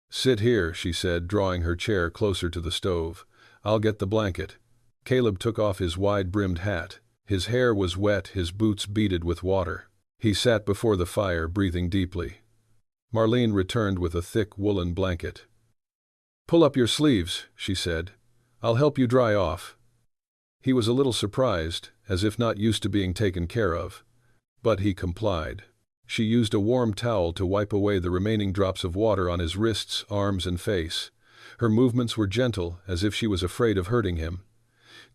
Sit here, she said, drawing her chair closer to the stove. I'll get the blanket. Caleb took off his wide-brimmed hat. His hair was wet, his boots beaded with water. He sat before the fire, breathing deeply. Marlene returned with a thick woolen blanket. Pull up your sleeves, she said. I'll help you dry off. He was a little surprised, as if not used to being taken care of. But he complied. She used a warm towel to wipe away the remaining drops of water on his wrists, arms, and face. Her movements were gentle, as if she was afraid of hurting him.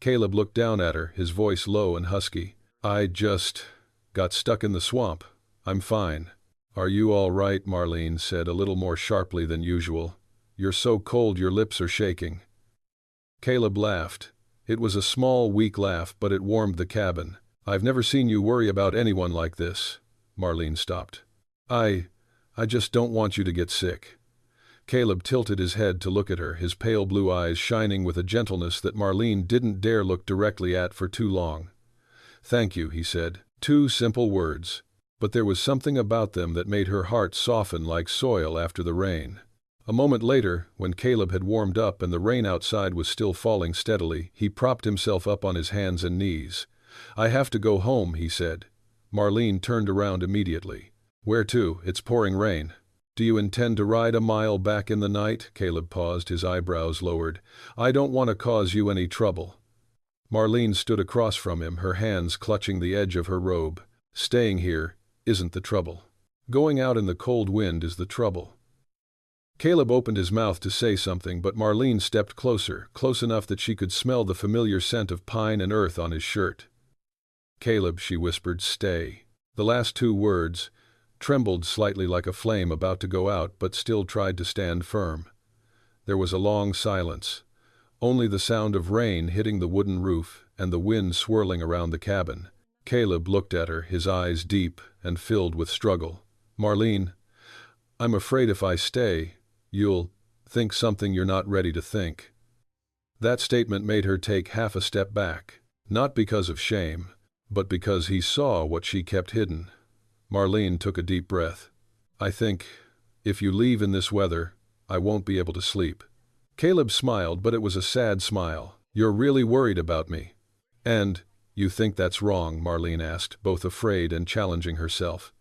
Caleb looked down at her, his voice low and husky. I just got stuck in the swamp. I'm fine. Are you all right? Marlene said a little more sharply than usual. You're so cold your lips are shaking." Caleb laughed. It was a small, weak laugh, but it warmed the cabin. "I've never seen you worry about anyone like this." Marlene stopped. I just don't want you to get sick." Caleb tilted his head to look at her, his pale blue eyes shining with a gentleness that Marlene didn't dare look directly at for too long. "Thank you," he said. 2 simple words, but there was something about them that made her heart soften like soil after the rain. A moment later, when Caleb had warmed up and the rain outside was still falling steadily, he propped himself up on his hands and knees. "I have to go home," he said. Marlene turned around immediately. "Where to? It's pouring rain." "Do you intend to ride a mile back in the night?" Caleb paused, his eyebrows lowered. "I don't want to cause you any trouble." Marlene stood across from him, her hands clutching the edge of her robe. "Staying here isn't the trouble. Going out in the cold wind is the trouble." Caleb opened his mouth to say something, but Marlene stepped closer, close enough that she could smell the familiar scent of pine and earth on his shirt. "Caleb," she whispered, "stay." The last 2 words trembled slightly like a flame about to go out, but still tried to stand firm. There was a long silence, only the sound of rain hitting the wooden roof and the wind swirling around the cabin. Caleb looked at her, his eyes deep and filled with struggle. "Marlene, I'm afraid if I stay, you'll think something you're not ready to think." That statement made her take half a step back, not because of shame, but because he saw what she kept hidden. Marlene took a deep breath. "I think, if you leave in this weather, I won't be able to sleep." Caleb smiled, but it was a sad smile. "You're really worried about me." "And you think that's wrong?" Marlene asked, both afraid and challenging herself.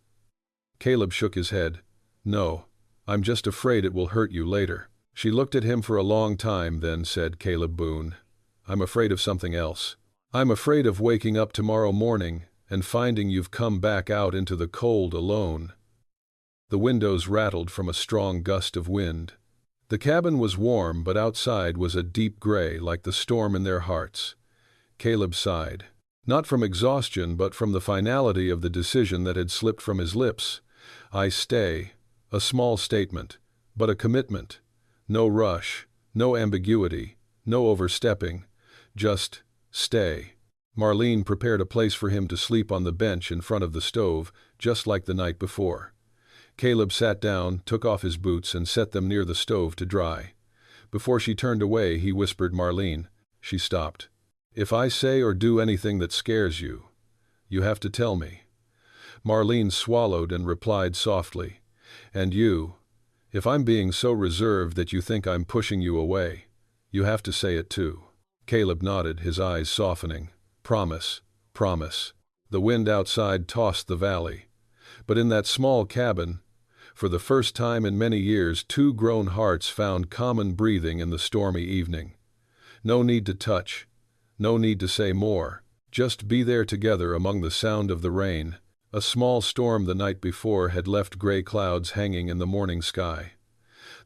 Caleb shook his head. "No, I'm just afraid it will hurt you later." She looked at him for a long time, then said, "Caleb Boone, I'm afraid of something else. I'm afraid of waking up tomorrow morning and finding you've come back out into the cold alone." The windows rattled from a strong gust of wind. The cabin was warm, but outside was a deep gray like the storm in their hearts. Caleb sighed, not from exhaustion but from the finality of the decision that had slipped from his lips. "I stay." A small statement, but a commitment. No rush, no ambiguity, no overstepping. Just stay. Marlene prepared a place for him to sleep on the bench in front of the stove, just like the night before. Caleb sat down, took off his boots, and set them near the stove to dry. Before she turned away, he whispered, "Marlene." She stopped. "If I say or do anything that scares you, you have to tell me." Marlene swallowed and replied softly, "And you, if I'm being so reserved that you think I'm pushing you away, you have to say it too." Caleb nodded, his eyes softening. "Promise, promise." The wind outside tossed the valley. But in that small cabin, for the first time in many years, 2 grown hearts found common breathing in the stormy evening. No need to touch, no need to say more, just be there together among the sound of the rain. A small storm the night before had left gray clouds hanging in the morning sky.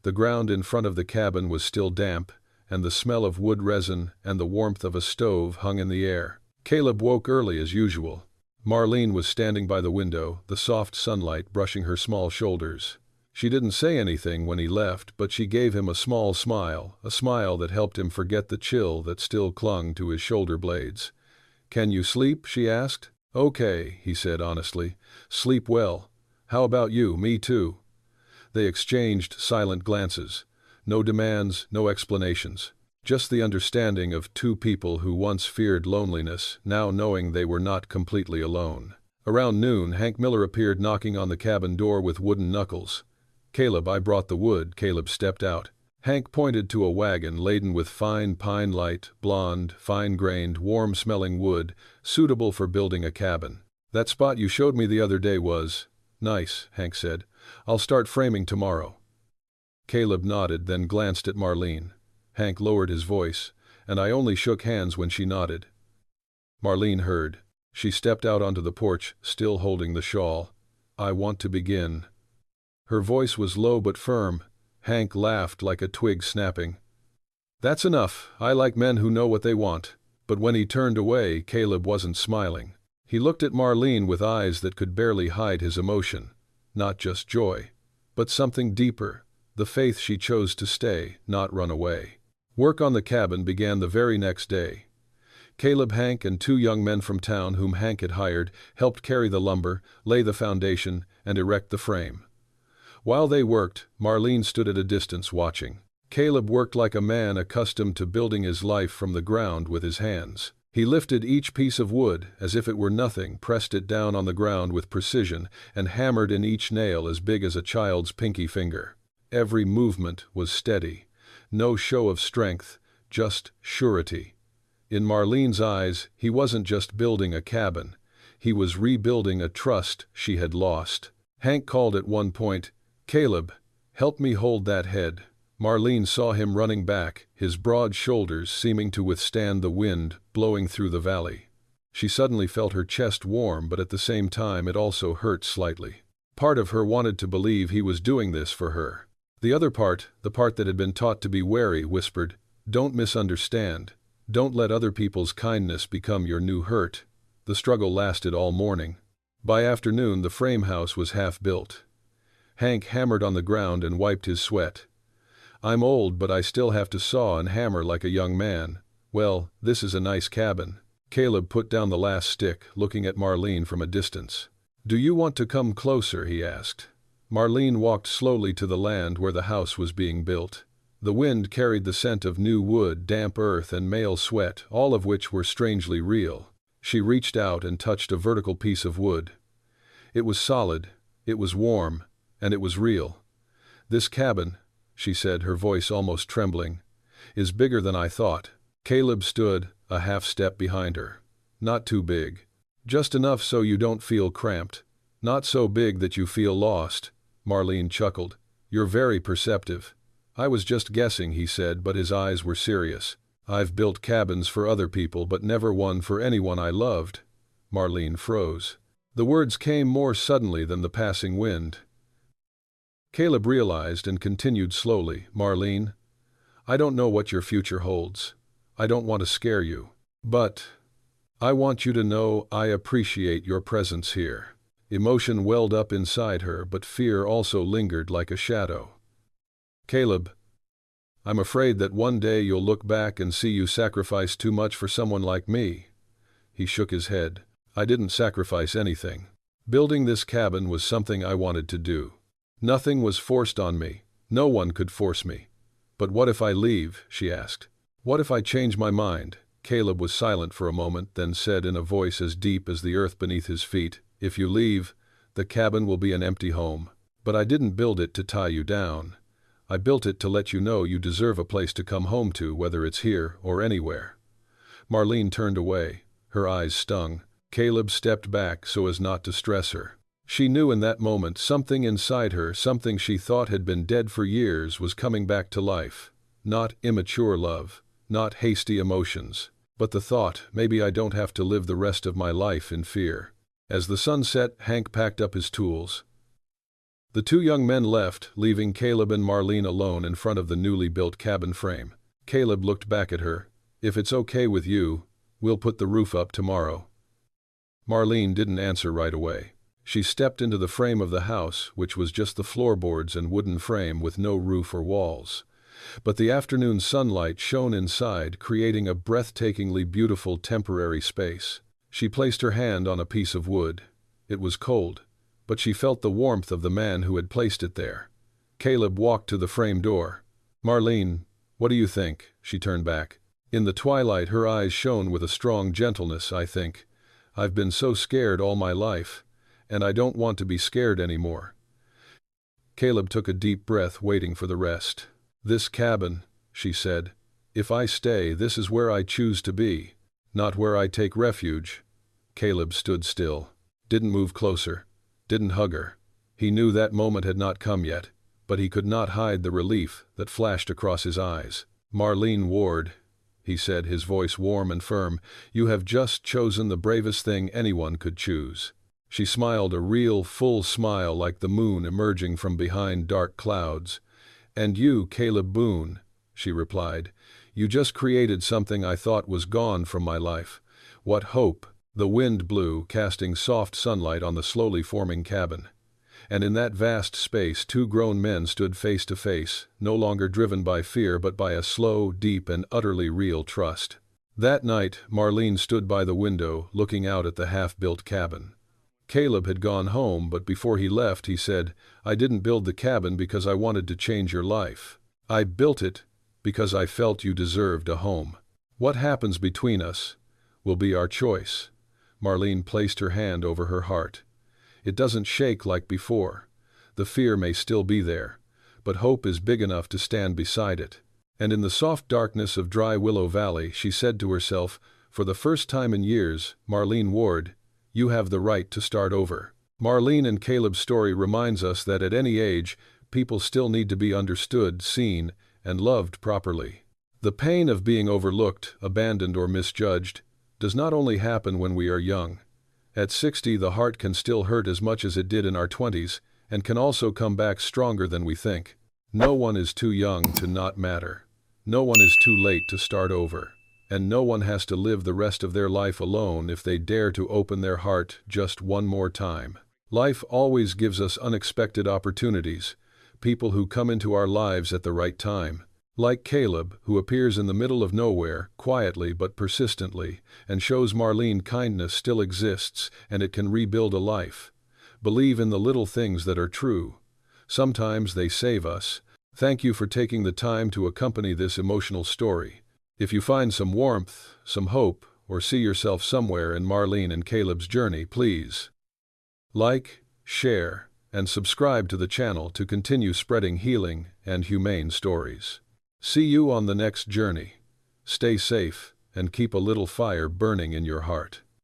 The ground in front of the cabin was still damp, and the smell of wood resin and the warmth of a stove hung in the air. Caleb woke early as usual. Marlene was standing by the window, the soft sunlight brushing her small shoulders. She didn't say anything when he left, but she gave him a small smile, a smile that helped him forget the chill that still clung to his shoulder blades. "Can you sleep?" she asked. "Okay," he said honestly. "Sleep well. How about you?" "Me too." They exchanged silent glances. No demands, no explanations. Just the understanding of 2 people who once feared loneliness, now knowing they were not completely alone. Around noon, Hank Miller appeared knocking on the cabin door with wooden knuckles. "Caleb, I brought the wood." Caleb stepped out. Hank pointed to a wagon laden with fine pine, light, blonde, fine-grained, warm-smelling wood, suitable for building a cabin. "That spot you showed me the other day was nice," Hank said. "I'll start framing tomorrow." Caleb nodded, then glanced at Marlene. Hank lowered his voice, and I only shook hands when she nodded. Marlene heard. She stepped out onto the porch, still holding the shawl. "I want to begin." Her voice was low but firm. Hank laughed like a twig snapping. "That's enough. I like men who know what they want." But when he turned away, Caleb wasn't smiling. He looked at Marlene with eyes that could barely hide his emotion. Not just joy, but something deeper, the faith she chose to stay, not run away. Work on the cabin began the very next day. Caleb, Hank, and 2 young men from town whom Hank had hired helped carry the lumber, lay the foundation, and erect the frame. While they worked, Marlene stood at a distance watching. Caleb worked like a man accustomed to building his life from the ground with his hands. He lifted each piece of wood as if it were nothing, pressed it down on the ground with precision, and hammered in each nail as big as a child's pinky finger. Every movement was steady. No show of strength, just surety. In Marlene's eyes, he wasn't just building a cabin. He was rebuilding a trust she had lost. Hank called at one point, "Caleb, help me hold that head." Marlene saw him running back, his broad shoulders seeming to withstand the wind blowing through the valley. She suddenly felt her chest warm, but at the same time it also hurt slightly. Part of her wanted to believe he was doing this for her. The other part, the part that had been taught to be wary, whispered, "Don't misunderstand. Don't let other people's kindness become your new hurt." The struggle lasted all morning. By afternoon, the frame house was half built. Hank hammered on the ground and wiped his sweat. "I'm old, but I still have to saw and hammer like a young man. Well, this is a nice cabin." Caleb put down the last stick, looking at Marlene from a distance. "Do you want to come closer?" he asked. Marlene walked slowly to the land where the house was being built. The wind carried the scent of new wood, damp earth, and male sweat, all of which were strangely real. She reached out and touched a vertical piece of wood. It was solid, it was warm, and it was real. "This cabin," she said, her voice almost trembling, "is bigger than I thought." Caleb stood a half step behind her. "Not too big. Just enough so you don't feel cramped. Not so big that you feel lost." Marlene chuckled. "You're very perceptive." "I was just guessing," he said, but his eyes were serious. "I've built cabins for other people, but never one for anyone I loved." Marlene froze. The words came more suddenly than the passing wind. Caleb realized and continued slowly, "Marlene, I don't know what your future holds. I don't want to scare you. But I want you to know I appreciate your presence here." Emotion welled up inside her, but fear also lingered like a shadow. "Caleb, I'm afraid that one day you'll look back and see you sacrificed too much for someone like me." He shook his head. "I didn't sacrifice anything. Building this cabin was something I wanted to do. Nothing was forced on me. No one could force me." "But what if I leave?" she asked. "What if I change my mind?" Caleb was silent for a moment, then said in a voice as deep as the earth beneath his feet, "If you leave, the cabin will be an empty home. But I didn't build it to tie you down. I built it to let you know you deserve a place to come home to, whether it's here or anywhere." Marlene turned away. Her eyes stung. Caleb stepped back so as not to stress her. She knew in that moment something inside her, something she thought had been dead for years, was coming back to life. Not immature love, not hasty emotions, but the thought, maybe I don't have to live the rest of my life in fear. As the sun set, Hank packed up his tools. The 2 young men left, leaving Caleb and Marlene alone in front of the newly built cabin frame. Caleb looked back at her. "If it's okay with you, we'll put the roof up tomorrow." Marlene didn't answer right away. She stepped into the frame of the house, which was just the floorboards and wooden frame with no roof or walls. But the afternoon sunlight shone inside, creating a breathtakingly beautiful temporary space. She placed her hand on a piece of wood. It was cold, but she felt the warmth of the man who had placed it there. Caleb walked to the frame door. "Marlene, what do you think?" She turned back. In the twilight, her eyes shone with a strong gentleness. "I think. I've been so scared all my life, and I don't want to be scared anymore." Caleb took a deep breath, waiting for the rest. "This cabin," she said. "If I stay, this is where I choose to be, not where I take refuge." Caleb stood still, didn't move closer, didn't hug her. He knew that moment had not come yet, but he could not hide the relief that flashed across his eyes. "Marlene Ward," he said, his voice warm and firm, "you have just chosen the bravest thing anyone could choose." She smiled, a real, full smile like the moon emerging from behind dark clouds. "And you, Caleb Boone," she replied, "you just created something I thought was gone from my life. What hope!" The wind blew, casting soft sunlight on the slowly forming cabin. And in that vast space 2 grown men stood face to face, no longer driven by fear but by a slow, deep and utterly real trust. That night, Marlene stood by the window, looking out at the half-built cabin. Caleb had gone home, but before he left he said, "I didn't build the cabin because I wanted to change your life. I built it because I felt you deserved a home. What happens between us will be our choice." Marlene placed her hand over her heart. It doesn't shake like before. The fear may still be there, but hope is big enough to stand beside it. And in the soft darkness of Dry Willow Valley, she said to herself, for the first time in years, "Marlene Ward, you have the right to start over." Marlene and Caleb's story reminds us that at any age, people still need to be understood, seen, and loved properly. The pain of being overlooked, abandoned, or misjudged does not only happen when we are young. At 60, the heart can still hurt as much as it did in our 20s, and can also come back stronger than we think. No one is too young to not matter. No one is too late to start over. And no one has to live the rest of their life alone if they dare to open their heart just one more time. Life always gives us unexpected opportunities, people who come into our lives at the right time. Like Caleb, who appears in the middle of nowhere, quietly but persistently, and shows Marlene kindness still exists and it can rebuild a life. Believe in the little things that are true. Sometimes they save us. Thank you for taking the time to accompany this emotional story. If you find some warmth, some hope, or see yourself somewhere in Marlene and Caleb's journey, please like, share, and subscribe to the channel to continue spreading healing and humane stories. See you on the next journey. Stay safe and keep a little fire burning in your heart.